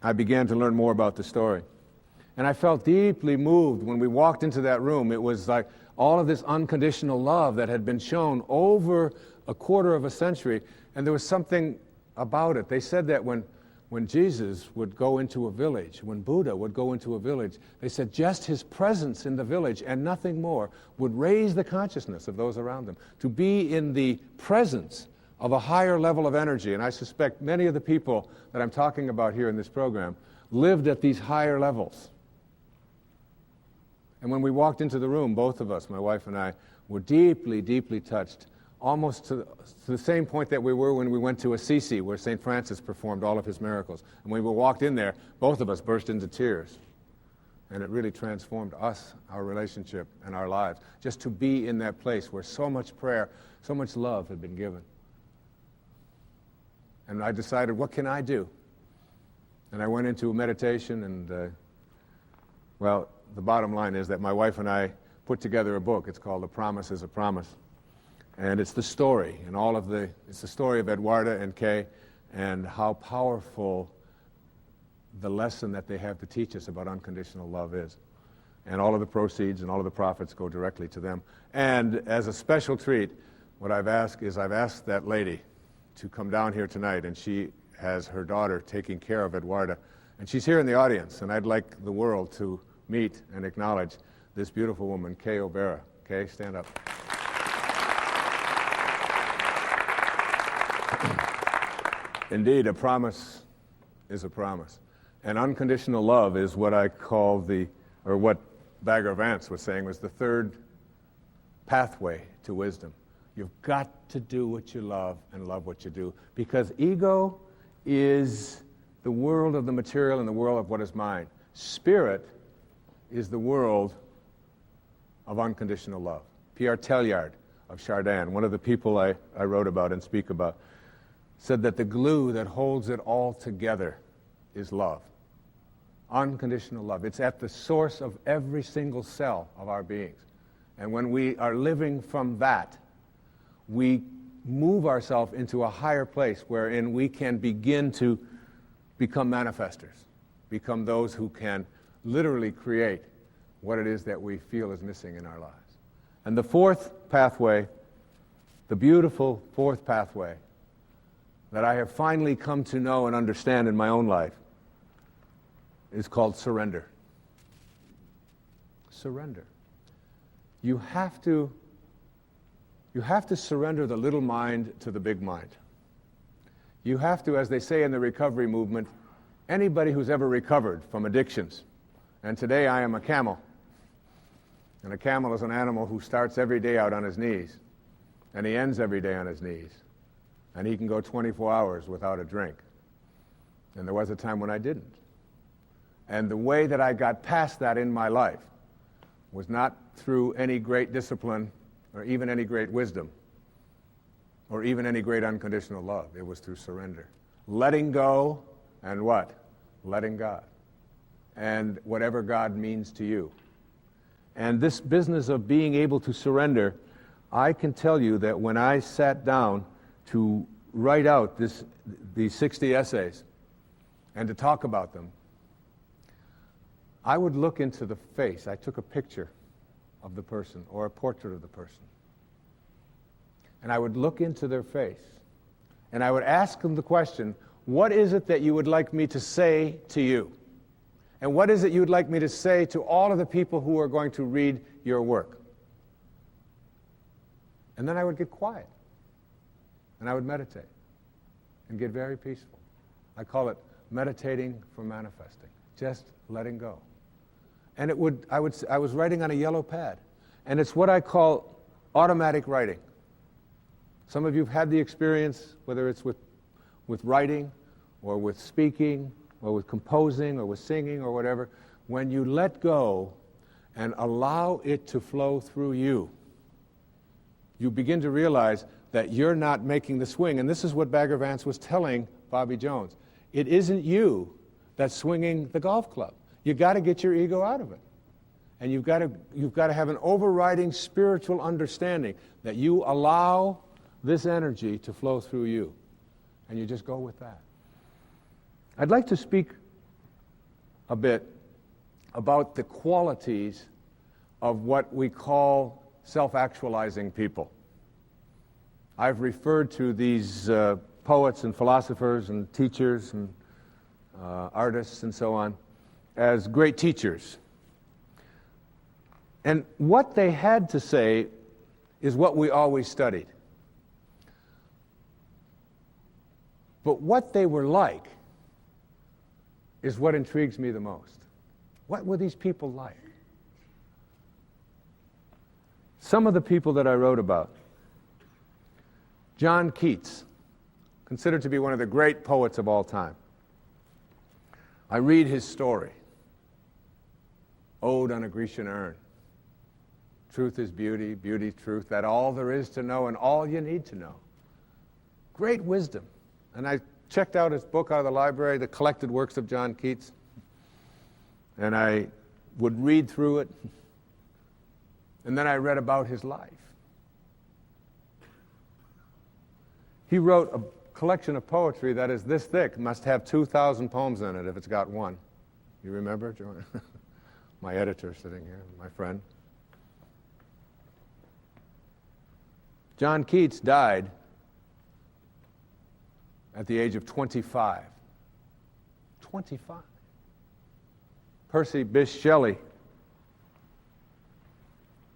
I began to learn more about the story. And I felt deeply moved when we walked into that room. It was like all of this unconditional love that had been shown over a quarter of a century, and there was something about it. They said that when Jesus would go into a village, when Buddha would go into a village, they said just his presence in the village and nothing more would raise the consciousness of those around them, to be in the presence of a higher level of energy. And I suspect many of the people that I'm talking about here in this program lived at these higher levels. And when we walked into the room, both of us, my wife and I, were deeply, deeply touched, almost to the same point that we were when we went to Assisi, where St. Francis performed all of his miracles. And when we walked in there, both of us burst into tears. And it really transformed us, our relationship, and our lives, just to be in that place where so much prayer, so much love had been given. And I decided, what can I do? And I went into a meditation, and, well, the bottom line is that my wife and I put together a book. It's called A Promise is a Promise. And it's the story, and it's the story of Eduarda and Kay, and how powerful the lesson that they have to teach us about unconditional love is. And all of the proceeds and all of the profits go directly to them. And as a special treat, what I've asked that lady to come down here tonight, and she has her daughter taking care of Eduarda. And she's here in the audience, and I'd like the world to meet and acknowledge this beautiful woman, Kay O'Bara. Kay, stand up. Indeed, a promise is a promise. And unconditional love is what I call what Bagger Vance was saying was the third pathway to wisdom. You've got to do what you love and love what you do, because ego is the world of the material and the world of what is mine. Spirit is the world of unconditional love. Pierre Teilhard of Chardin, one of the people I wrote about and speak about, said that the glue that holds it all together is love. Unconditional love. It's at the source of every single cell of our beings. And when we are living from that, we move ourselves into a higher place wherein we can begin to become manifestors, become those who can literally create what it is that we feel is missing in our lives. And the fourth pathway, the beautiful fourth pathway that I have finally come to know and understand in my own life, is called surrender. Surrender. You have to surrender the little mind to the big mind. You have to, as they say in the recovery movement, anybody who's ever recovered from addictions, and today I am a camel, And a camel is an animal who starts every day out on his knees, and he ends every day on his knees. And he can go 24 hours without a drink. And there was a time when I didn't. And the way that I got past that in my life was not through any great discipline or even any great wisdom or even any great unconditional love. It was through surrender. Letting go and what? Letting God. And whatever God means to you. And this business of being able to surrender, I can tell you that when I sat down to write out these 60 essays and to talk about them, I would look into the face. I took a picture of the person or a portrait of the person. And I would look into their face. And I would ask them the question, what is it that you would like me to say to you? And what is it you would like me to say to all of the people who are going to read your work? And then I would get quiet. And I would meditate and get very peaceful. I call it meditating for manifesting, just letting go. And I was writing on a yellow pad. And it's what I call automatic writing. Some of you have had the experience, whether it's with writing or with speaking or with composing or with singing or whatever, when you let go and allow it to flow through you, you begin to realize that you're not making the swing. And this is what Bagger Vance was telling Bobby Jones. It isn't you that's swinging the golf club. You've got to get your ego out of it. And you've got to have an overriding spiritual understanding that you allow this energy to flow through you. And you just go with that. I'd like to speak a bit about the qualities of what we call self-actualizing people. I've referred to these poets and philosophers and teachers and artists and so on as great teachers. And what they had to say is what we always studied. But what they were like is what intrigues me the most. What were these people like? Some of the people that I wrote about. John Keats, considered to be one of the great poets of all time. I read his story. Ode on a Grecian urn. Truth is beauty, beauty truth, that all there is to know and all you need to know. Great wisdom. And I checked out his book out of the library, The Collected Works of John Keats, and I would read through it, and then I read about his life. He wrote a collection of poetry that is this thick, must have 2,000 poems in it if it's got one. You remember, Joanne? My editor sitting here, my friend. John Keats died at the age of 25. 25. Percy Bysshe Shelley,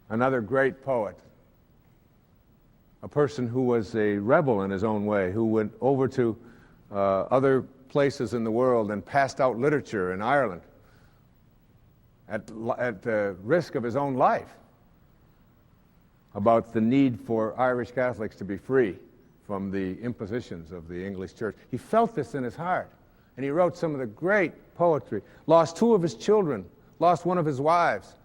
another great poet, a person who was a rebel in his own way, who went over to other places in the world and passed out literature in Ireland at the risk of his own life about the need for Irish Catholics to be free from the impositions of the English church. He felt this in his heart, and he wrote some of the great poetry. Lost 2 of his children, lost 1 of his wives,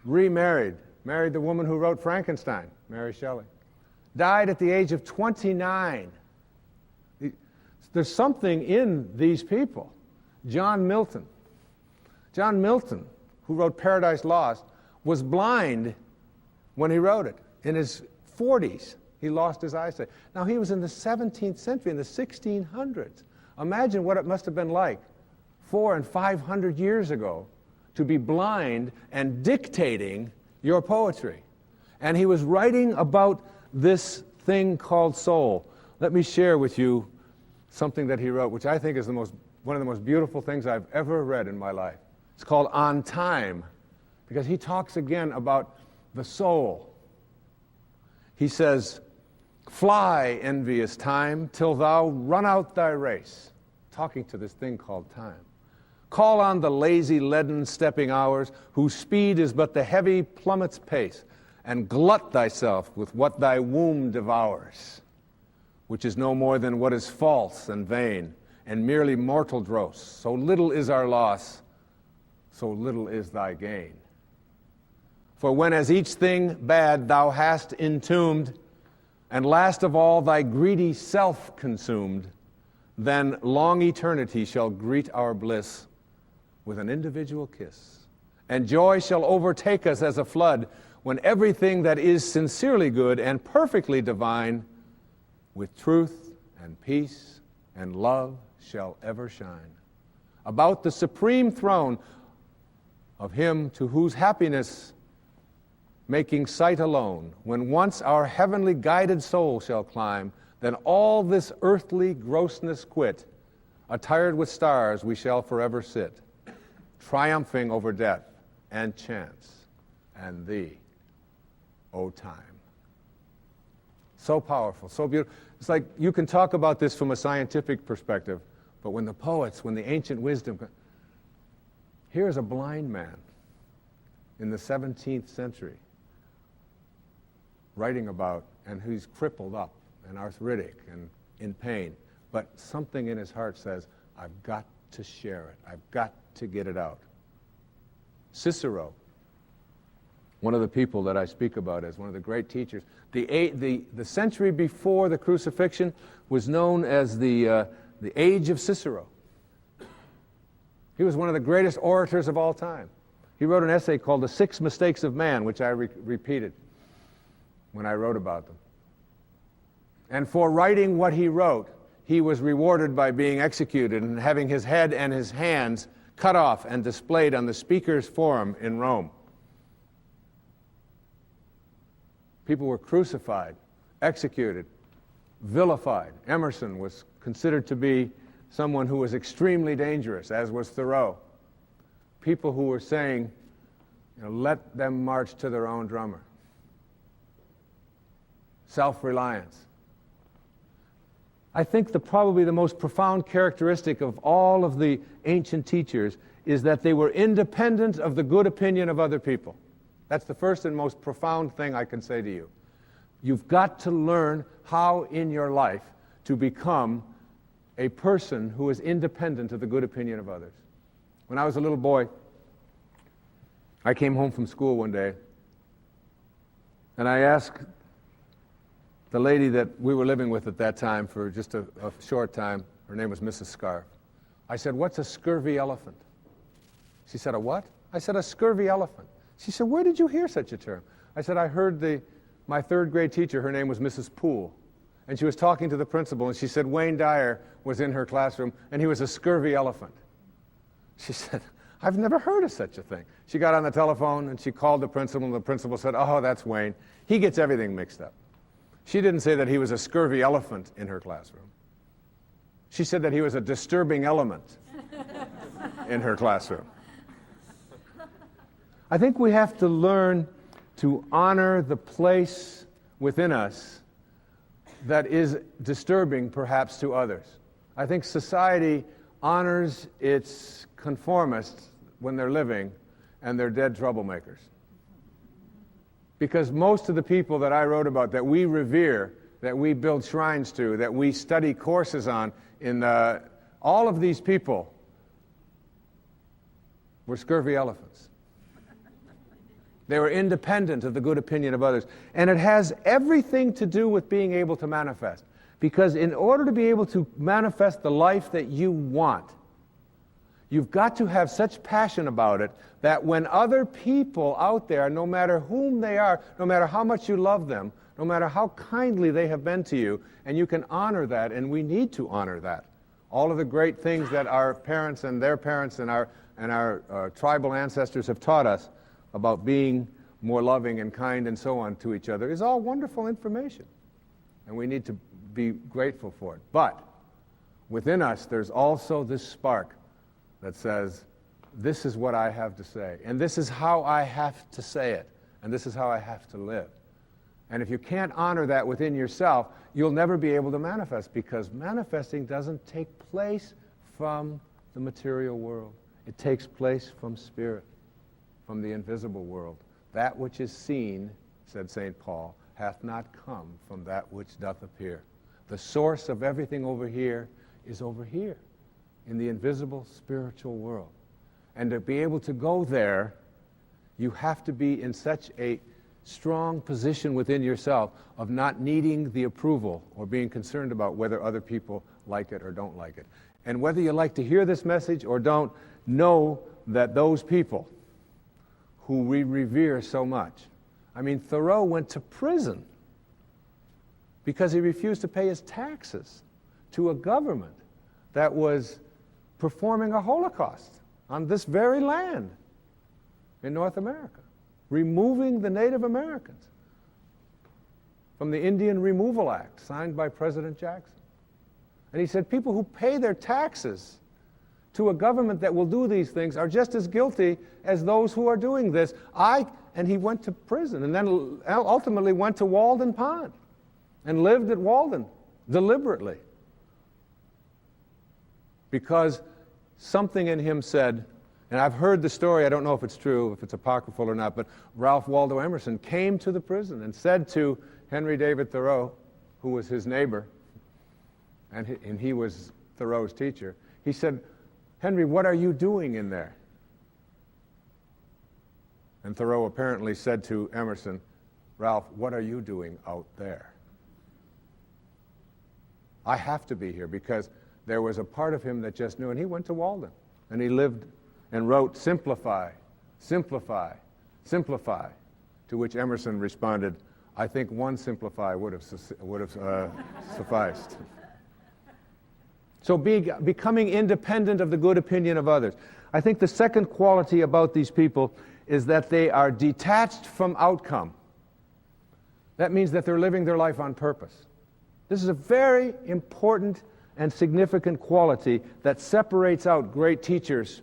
remarried, married the woman who wrote Frankenstein, Mary Shelley. Died at the age of 29. There's something in these people. John Milton, who wrote Paradise Lost, was blind when he wrote it. In his 40s, he lost his eyesight. Now, he was in the 17th century, in the 1600s. Imagine what it must have been like 400 and 500 years ago to be blind and dictating your poetry. And he was writing about this thing called soul. Let me share with you something that he wrote, which I think is one of the most beautiful things I've ever read in my life. It's called On Time, because he talks again about the soul. He says, "Fly, envious time, till thou run out thy race," talking to this thing called time. Call on the lazy, leaden stepping hours, whose speed is but the heavy plummet's pace, and glut thyself with what thy womb devours, which is no more than what is false and vain, and merely mortal dross. So little is our loss, so little is thy gain. For when as each thing bad thou hast entombed, and last of all thy greedy self consumed, then long eternity shall greet our bliss with an individual kiss. And joy shall overtake us as a flood when everything that is sincerely good and perfectly divine, with truth and peace and love shall ever shine. About the supreme throne of him to whose happiness making sight alone, when once our heavenly guided soul shall climb, then all this earthly grossness quit, attired with stars we shall forever sit, triumphing over death and chance and thee, O time. So powerful, so beautiful. It's like you can talk about this from a scientific perspective, but when the poets, when the ancient wisdom, here's a blind man in the 17th century writing about, and who's crippled up and arthritic and in pain, but something in his heart says, I've got to share it. I've got to get it out. Cicero, one of the people that I speak about as one of the great teachers, the century before the crucifixion was known as the age of Cicero. He was one of the greatest orators of all time. He wrote an essay called The 6 Mistakes of Man, which I repeated when I wrote about them. And for writing what he wrote, he was rewarded by being executed and having his head and his hands cut off and displayed on the Speaker's Forum in Rome. People were crucified, executed, vilified. Emerson was considered to be someone who was extremely dangerous, as was Thoreau. People who were saying, let them march to their own drummer. Self-reliance. I think probably the most profound characteristic of all of the ancient teachers is that they were independent of the good opinion of other people. That's the first and most profound thing I can say to you. You've got to learn how in your life to become a person who is independent of the good opinion of others. When I was a little boy, I came home from school one day, and I asked the lady that we were living with at that time for just a short time, her name was Mrs. Scarf. I said, what's a scurvy elephant? She said, a what? I said, a scurvy elephant. She said, where did you hear such a term? I said, I heard my third grade teacher, her name was Mrs. Poole, and she was talking to the principal, and she said Wayne Dyer was in her classroom, and he was a scurvy elephant. She said, I've never heard of such a thing. She got on the telephone, and she called the principal, and the principal said, oh, that's Wayne. He gets everything mixed up. She didn't say that he was a scurvy elephant in her classroom. She said that he was a disturbing element in her classroom. I think we have to learn to honor the place within us that is disturbing perhaps to others. I think society honors its conformists when they're living and they're dead troublemakers. Because most of the people that I wrote about, that we revere, that we build shrines to, that we study courses on, all of these people were scurvy elephants. They were independent of the good opinion of others. And it has everything to do with being able to manifest. Because in order to be able to manifest the life that you want, you've got to have such passion about it that when other people out there, no matter whom they are, no matter how much you love them, no matter how kindly they have been to you, and you can honor that, and we need to honor that. All of the great things that our parents and their parents and our tribal ancestors have taught us about being more loving and kind and so on to each other is all wonderful information. And we need to be grateful for it. But within us, there's also this spark that says, this is what I have to say, and this is how I have to say it, and this is how I have to live. And if you can't honor that within yourself, you'll never be able to manifest, because manifesting doesn't take place from the material world. It takes place from spirit, from the invisible world. That which is seen, said St. Paul, hath not come from that which doth appear. The source of everything over here is over here, in the invisible spiritual world. And to be able to go there, you have to be in such a strong position within yourself of not needing the approval or being concerned about whether other people like it or don't like it. And whether you like to hear this message or don't, know that those people who we revere so much, I mean, Thoreau went to prison because he refused to pay his taxes to a government that was performing a Holocaust on this very land in North America, removing the Native Americans from the Indian Removal Act signed by President Jackson. And he said people who pay their taxes to a government that will do these things are just as guilty as those who are doing this. And he went to prison and then ultimately went to Walden Pond and lived at Walden deliberately because something in him said, and I've heard the story, I don't know if it's true, if it's apocryphal or not, but Ralph Waldo Emerson came to the prison and said to Henry David Thoreau, who was his neighbor, and he was Thoreau's teacher, he said, "Henry, what are you doing in there?" And Thoreau apparently said to Emerson, "Ralph, what are you doing out there?" I have to be here because there was a part of him that just knew, and he went to Walden, and he lived and wrote, "Simplify, simplify, simplify," to which Emerson responded, "I think one simplify would have sufficed." So becoming independent of the good opinion of others. I think the second quality about these people is that they are detached from outcome. That means that they're living their life on purpose. This is a very important and significant quality that separates out great teachers,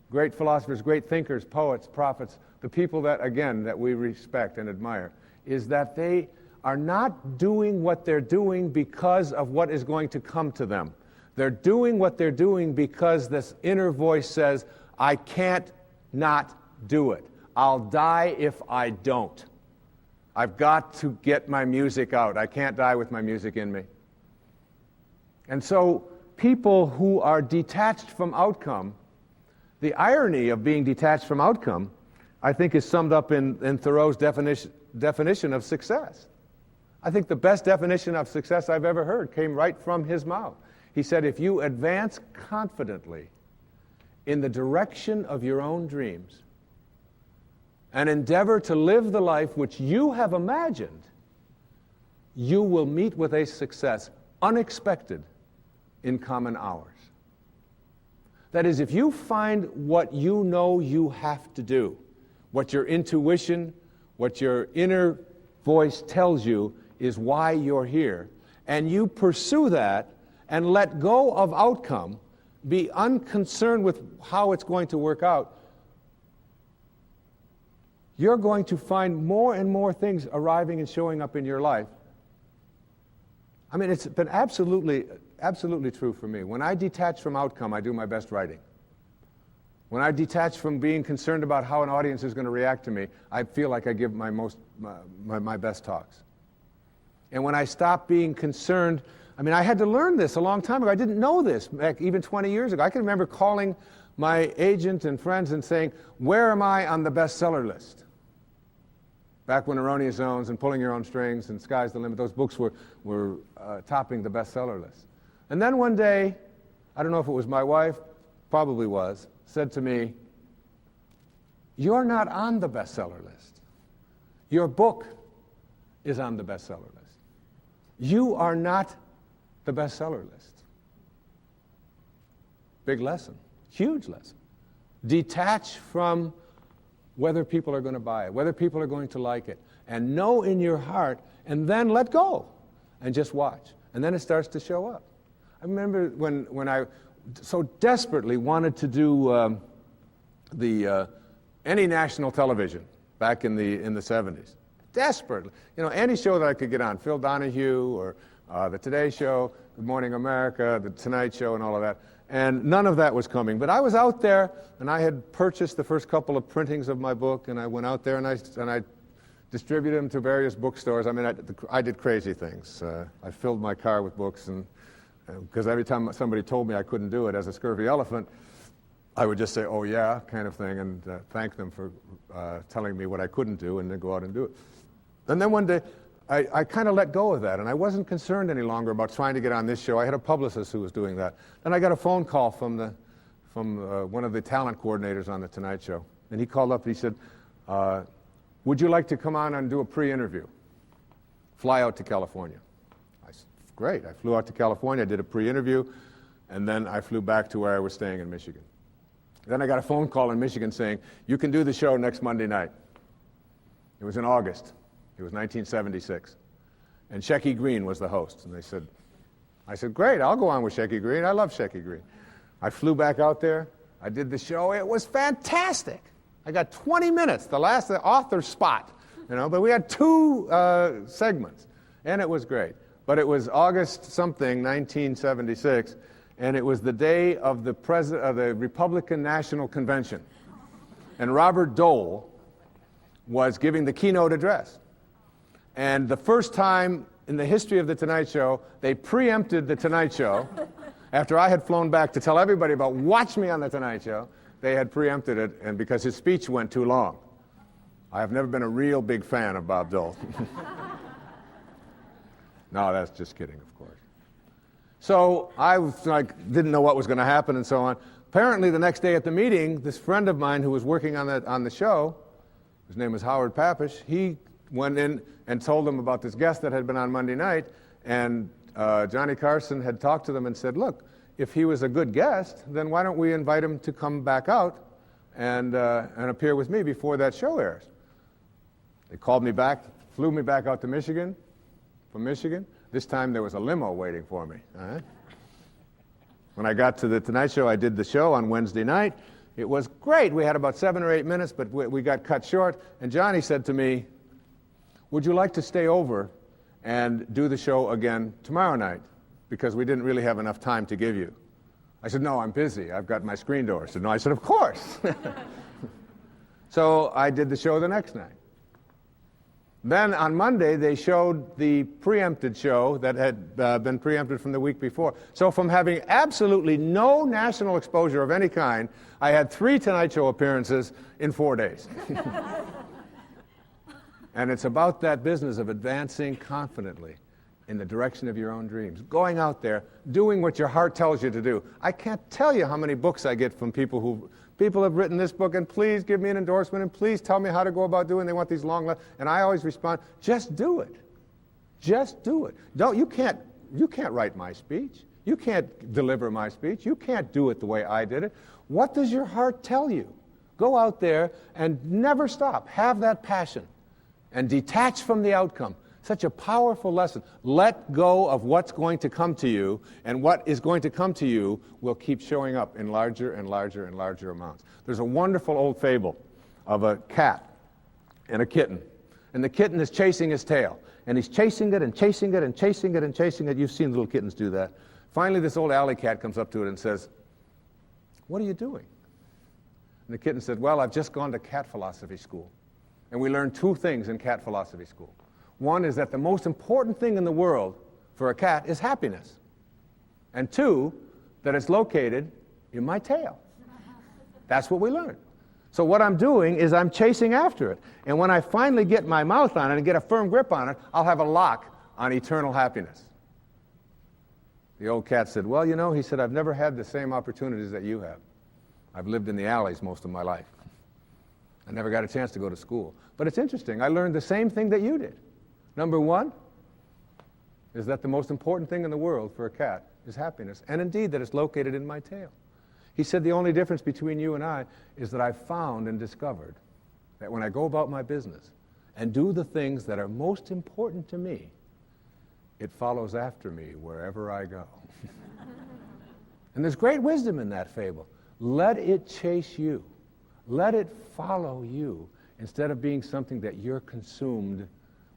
great philosophers, great thinkers, poets, prophets, the people that, again, that we respect and admire, is that they are not doing what they're doing because of what is going to come to them. They're doing what they're doing because this inner voice says, I can't not do it. I'll die if I don't. I've got to get my music out. I can't die with my music in me. And so people who are detached from outcome, the irony of being detached from outcome, I think is summed up in Thoreau's definition of success. I think the best definition of success I've ever heard came right from his mouth. He said, if you advance confidently in the direction of your own dreams and endeavor to live the life which you have imagined, you will meet with a success unexpected in common hours. That is, if you find what you know you have to do, what your intuition, what your inner voice tells you is why you're here, and you pursue that and let go of outcome, be unconcerned with how it's going to work out, you're going to find more and more things arriving and showing up in your life. I mean, it's been absolutely true for me. When I detach from outcome, I do my best writing. When I detach from being concerned about how an audience is going to react to me, I feel like I give my best talks. And when I stop being concerned, I mean, I had to learn this a long time ago. I didn't know this back even 20 years ago. I can remember calling my agent and friends and saying, where am I on the bestseller list? Back when Erroneous Zones and Pulling Your Own Strings and Sky's the Limit, those books were topping the bestseller list. And then one day, I don't know if it was my wife, probably was, said to me, you're not on the bestseller list. Your book is on the bestseller list. You are not the bestseller list. Big lesson, huge lesson. Detach from whether people are going to buy it, whether people are going to like it, and know in your heart, and then let go, and just watch. And then it starts to show up. I remember when I so desperately wanted to do any national television back in the 70s. Desperately. You know, any show that I could get on, Phil Donahue or the Today Show, Good Morning America, the Tonight Show, and all of that. And none of that was coming. But I was out there, and I had purchased the first couple of printings of my book, and I went out there and I distributed them to various bookstores. I mean, I did crazy things. I filled my car with books, and because every time somebody told me I couldn't do it as a scurvy elephant, I would just say, oh yeah, kind of thing, and thank them for telling me what I couldn't do, and then go out and do it. And then one day, I kind of let go of that, and I wasn't concerned any longer about trying to get on this show. I had a publicist who was doing that. Then I got a phone call from one of the talent coordinators on The Tonight Show, and he called up and he said, would you like to come on and do a pre-interview? Fly out to California. I said, great. I flew out to California, I did a pre-interview, and then I flew back to where I was staying in Michigan. Then I got a phone call in Michigan saying, you can do the show next Monday night. It was in August. It was 1976. And Shecky Greene was the host. And I said, great, I'll go on with Shecky Greene. I love Shecky Greene. I flew back out there. I did the show. It was fantastic. I got 20 minutes, the last author spot, but we had 2 segments, and it was great. But it was August something, 1976, and it was the day of the Republican National Convention. And Robert Dole was giving the keynote address. And the first time in the history of The Tonight Show, they preempted The Tonight Show. After I had flown back to tell everybody about watch me on The Tonight Show, they had preempted it, and because his speech went too long. I have never been a real big fan of Bob Dole. No, that's just kidding, of course. So I was didn't know what was going to happen and so on. Apparently the next day at the meeting, this friend of mine who was working on the show, his name was Howard Papish, he went in and told them about this guest that had been on Monday night, and Johnny Carson had talked to them and said, look, if he was a good guest, then why don't we invite him to come back out and appear with me before that show airs? They called me back, flew me back out to Michigan, from Michigan. This time there was a limo waiting for me. All right? When I got to the Tonight Show, I did the show on Wednesday night. It was great. We had about 7 or 8 minutes, but we got cut short. And Johnny said to me, would you like to stay over and do the show again tomorrow night? Because we didn't really have enough time to give you. I said, no, I'm busy. I've got my screen door. So no, I said, of course. So I did the show the next night. Then on Monday, they showed the preempted show that had been preempted from the week before. So from having absolutely no national exposure of any kind, I had 3 Tonight Show appearances in 4 days. And it's about that business of advancing confidently in the direction of your own dreams. Going out there, doing what your heart tells you to do. I can't tell you how many books I get from people have written this book, and please give me an endorsement, and please tell me how to go about doing it. They want these long letters, and I always respond, just do it. Just do it. You can't write my speech. You can't deliver my speech. You can't do it the way I did it. What does your heart tell you? Go out there and never stop. Have that passion and detach from the outcome. Such a powerful lesson. Let go of what's going to come to you, and what is going to come to you will keep showing up in larger and larger and larger amounts. There's a wonderful old fable of a cat and a kitten, and the kitten is chasing his tail, and he's chasing it and chasing it and chasing it and chasing it. You've seen little kittens do that. Finally, this old alley cat comes up to it and says, what are you doing? And the kitten said, well, I've just gone to cat philosophy school, and we learned 2 things in cat philosophy school. One is that the most important thing in the world for a cat is happiness. And 2, that it's located in my tail. That's what we learned. So what I'm doing is I'm chasing after it. And when I finally get my mouth on it and get a firm grip on it, I'll have a lock on eternal happiness. The old cat said, well, he said, I've never had the same opportunities that you have. I've lived in the alleys most of my life. I never got a chance to go to school. But it's interesting. I learned the same thing that you did. Number 1 is that the most important thing in the world for a cat is happiness, and indeed that it's located in my tail. He said the only difference between you and I is that I've found and discovered that when I go about my business and do the things that are most important to me, it follows after me wherever I go. And there's great wisdom in that fable. Let it chase you. Let it follow you instead of being something that you're consumed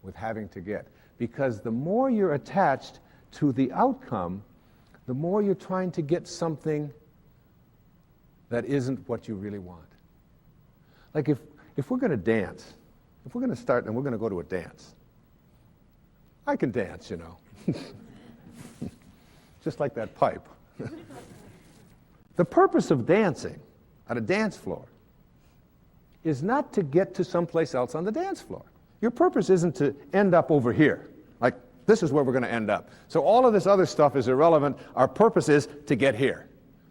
with having to get. Because the more you're attached to the outcome, the more you're trying to get something that isn't what you really want. Like if we're going to dance, if we're going to start and we're going to go to a dance, I can dance, you know. Just like that pipe. The purpose of dancing on a dance floor is not to get to someplace else on the dance floor. Your purpose isn't to end up over here. Like, this is where we're going to end up. So all of this other stuff is irrelevant. Our purpose is to get here.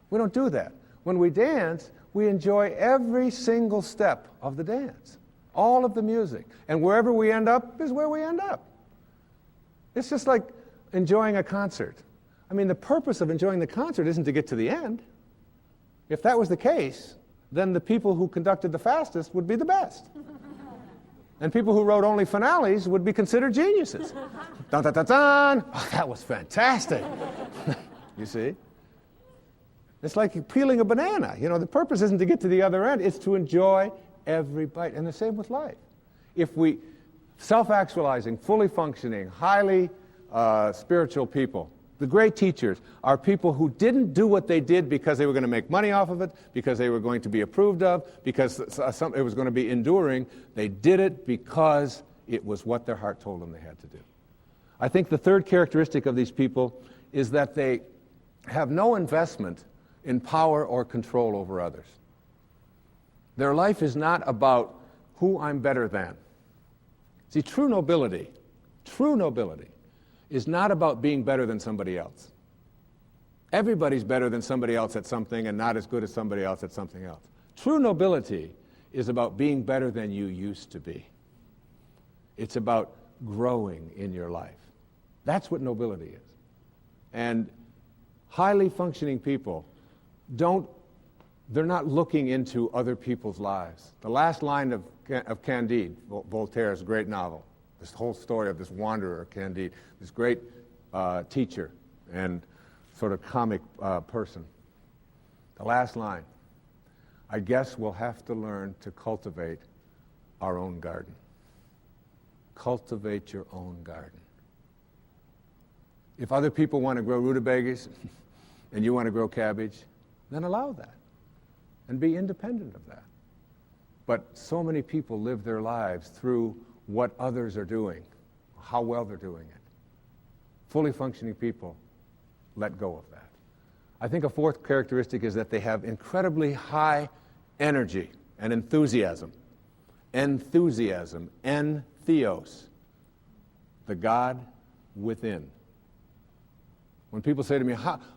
We don't do that. When we dance, we enjoy every single step of the dance, all of the music. And wherever we end up is where we end up. It's just like enjoying a concert. I mean, the purpose of enjoying the concert isn't to get to the end. If that was the case, then the people who conducted the fastest would be the best. And people who wrote only finales would be considered geniuses. Dun, dun, dun, dun. Oh, that was fantastic. You see? It's like peeling a banana. You know, the purpose isn't to get to the other end. It's to enjoy every bite. And the same with life. If we, self-actualizing, fully functioning, highly spiritual people, the great teachers are people who didn't do what they did because they were going to make money off of it, because they were going to be approved of, because it was going to be enduring. They did it because it was what their heart told them they had to do. I think the third characteristic of these people is that they have no investment in power or control over others. Their life is not about who I'm better than. See, true nobility is not about being better than somebody else. Everybody's better than somebody else at something and not as good as somebody else at something else. True nobility is about being better than you used to be. It's about growing in your life. That's what nobility is. And highly functioning people they're not looking into other people's lives. The last line of Candide, Voltaire's great novel, this whole story of this wanderer, Candide, this great teacher and sort of comic person. The last line, I guess we'll have to learn to cultivate our own garden. Cultivate your own garden. If other people want to grow rutabagas and you want to grow cabbage, then allow that and be independent of that. But so many people live their lives through what others are doing, how well they're doing it. Fully functioning people let go of that. I think a fourth characteristic is that they have incredibly high energy and enthusiasm. Enthusiasm, entheos, the God within. When people say to me,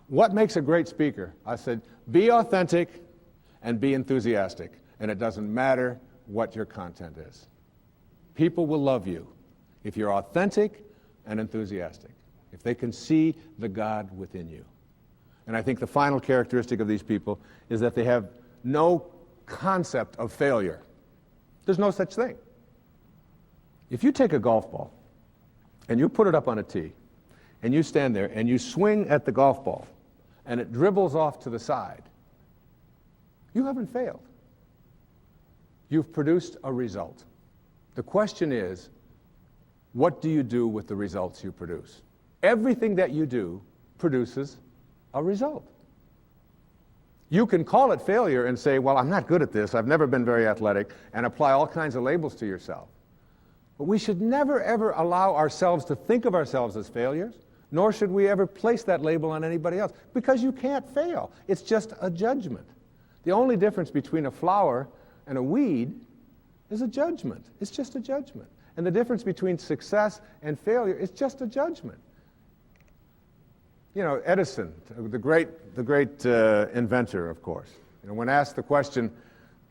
what makes a great speaker? I said, be authentic and be enthusiastic. And it doesn't matter what your content is. People will love you if you're authentic and enthusiastic, if they can see the God within you. And I think the final characteristic of these people is that they have no concept of failure. There's no such thing. If you take a golf ball and you put it up on a tee, and you stand there and you swing at the golf ball and it dribbles off to the side, you haven't failed. You've produced a result. The question is, what do you do with the results you produce? Everything that you do produces a result. You can call it failure and say, well, I'm not good at this, I've never been very athletic, and apply all kinds of labels to yourself. But we should never, ever allow ourselves to think of ourselves as failures, nor should we ever place that label on anybody else, because you can't fail. It's just a judgment. The only difference between a flower and a weed is a judgment. It's just a judgment. And the difference between success and failure is just a judgment. You know, Edison, the great inventor, of course. You know, when asked the question,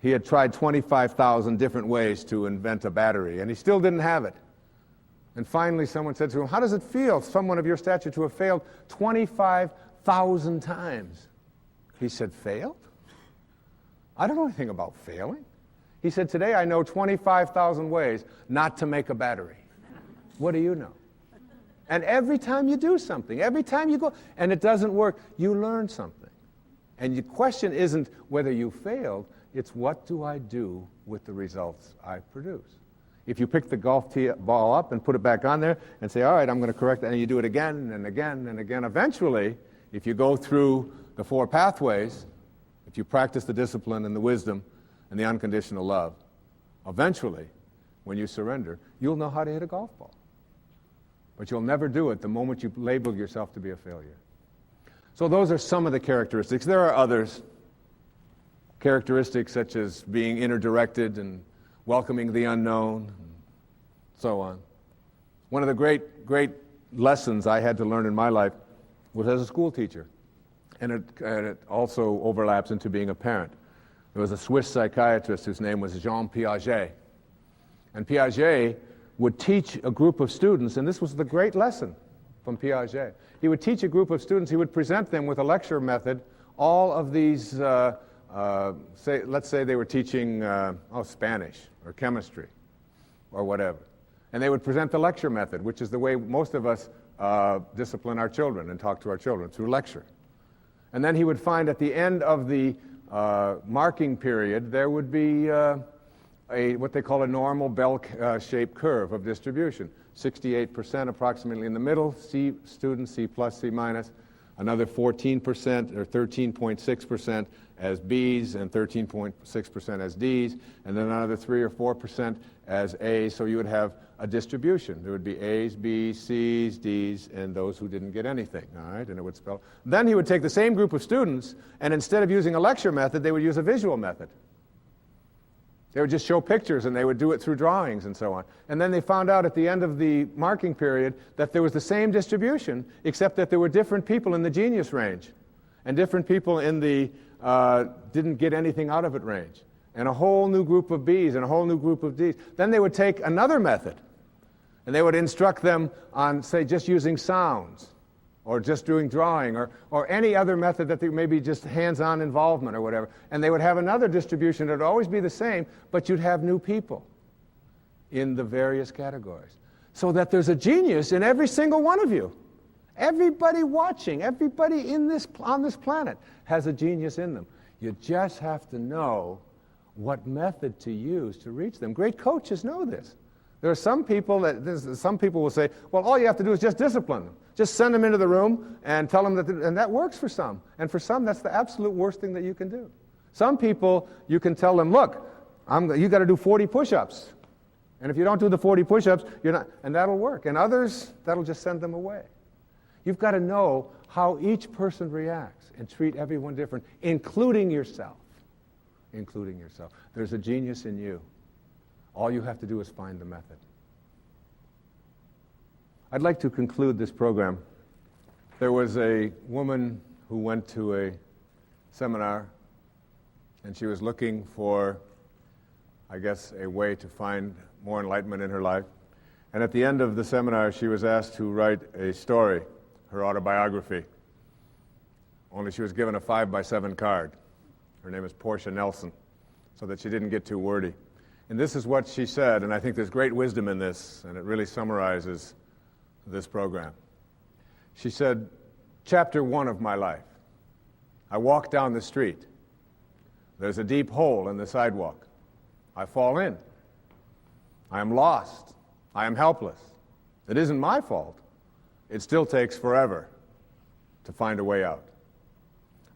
he had tried 25,000 different ways to invent a battery, and he still didn't have it. And finally, someone said to him, how does it feel, someone of your stature, to have failed 25,000 times? He said, failed? I don't know anything about failing. He said, today I know 25,000 ways not to make a battery. What do you know? And every time you do something, every time you go, and it doesn't work, you learn something. And the question isn't whether you failed, it's what do I do with the results I produce. If you pick the golf ball up and put it back on there and say, all right, I'm going to correct that, and you do it again and again and again, eventually, if you go through the 4 pathways, if you practice the discipline and the wisdom and the unconditional love, eventually, when you surrender, you'll know how to hit a golf ball. But you'll never do it the moment you label yourself to be a failure. So those are some of the characteristics. There are others. Characteristics such as being inner-directed and welcoming the unknown, and so on. One of the great lessons I had to learn in my life was as a school teacher. And it also overlaps into being a parent. There was a Swiss psychiatrist whose name was Jean Piaget. And Piaget would teach a group of students, and this was the great lesson from Piaget. He would teach a group of students, he would present them with a lecture method, all of these, let's say they were teaching Spanish or chemistry or whatever. And they would present the lecture method, which is the way most of us discipline our children and talk to our children, through lecture. And then he would find at the end of the marking period, there would be what they call a normal bell-shaped curve of distribution. 68% approximately in the middle, C students, C plus, C minus. Another 14% or 13.6% as Bs and 13.6% as Ds, and then another 3 or 4% as As, so you would have a distribution. There would be As, Bs, Cs, Ds, and those who didn't get anything, all right, and it would spell. Then he would take the same group of students, and instead of using a lecture method, they would use a visual method. They would just show pictures, and they would do it through drawings and so on. And then they found out at the end of the marking period that there was the same distribution, except that there were different people in the genius range, and different people in the didn't get anything out of it range, and a whole new group of Bs and a whole new group of Ds. Then they would take another method, and they would instruct them on, say, just using sounds, or just doing drawing, or any other method that maybe just hands-on involvement or whatever. And they would have another distribution that would always be the same, but you'd have new people in the various categories. So that there's a genius in every single one of you. Everybody watching, everybody on this planet has a genius in them. You just have to know what method to use to reach them. Great coaches know this. There are some people will say, well, all you have to do is just discipline them. Just send them into the room and tell them that, and that works for some. And for some, that's the absolute worst thing that you can do. Some people, you can tell them, look, you got to do 40 push-ups. And if you don't do the 40 push-ups, you're not, and that'll work. And others, that'll just send them away. You've got to know how each person reacts and treat everyone different, including yourself. Including yourself. There's a genius in you. All you have to do is find the method. I'd like to conclude this program. There was a woman who went to a seminar, and she was looking for, I guess, a way to find more enlightenment in her life. And at the end of the seminar, she was asked to write a story, her autobiography. Only she was given a 5x7 card. Her name is Portia Nelson, so that she didn't get too wordy. And this is what she said, and I think there's great wisdom in this, and it really summarizes this program. She said, chapter 1 of my life. I walk down the street. There's a deep hole in the sidewalk. I fall in. I am lost. I am helpless. It isn't my fault. It still takes forever to find a way out.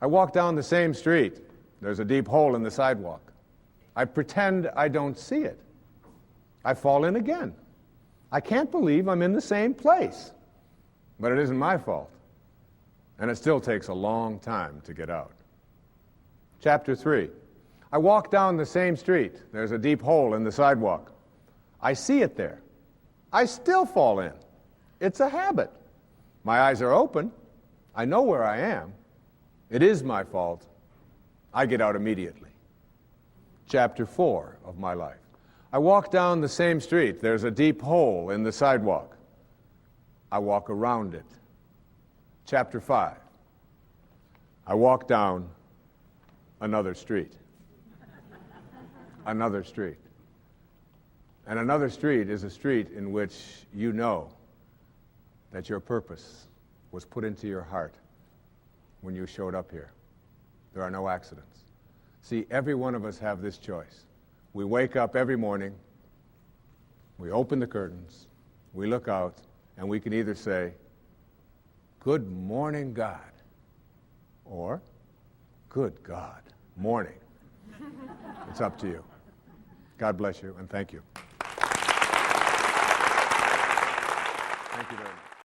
I walk down the same street. There's a deep hole in the sidewalk. I pretend I don't see it. I fall in again. I can't believe I'm in the same place. But it isn't my fault. And it still takes a long time to get out. Chapter 3. I walk down the same street. There's a deep hole in the sidewalk. I see it there. I still fall in. It's a habit. My eyes are open. I know where I am. It is my fault. I get out immediately. Chapter 4 of my life. I walk down the same street. There's a deep hole in the sidewalk. I walk around it. Chapter 5. I walk down another street. Another street. And another street is a street in which you know that your purpose was put into your heart when you showed up here. There are no accidents. See, every one of us have this choice. We wake up every morning, We open the curtains, we look out, and we can either say, "Good morning, God," or "Good God, morning." It's up to you. God bless you, and thank you. Thank you very much.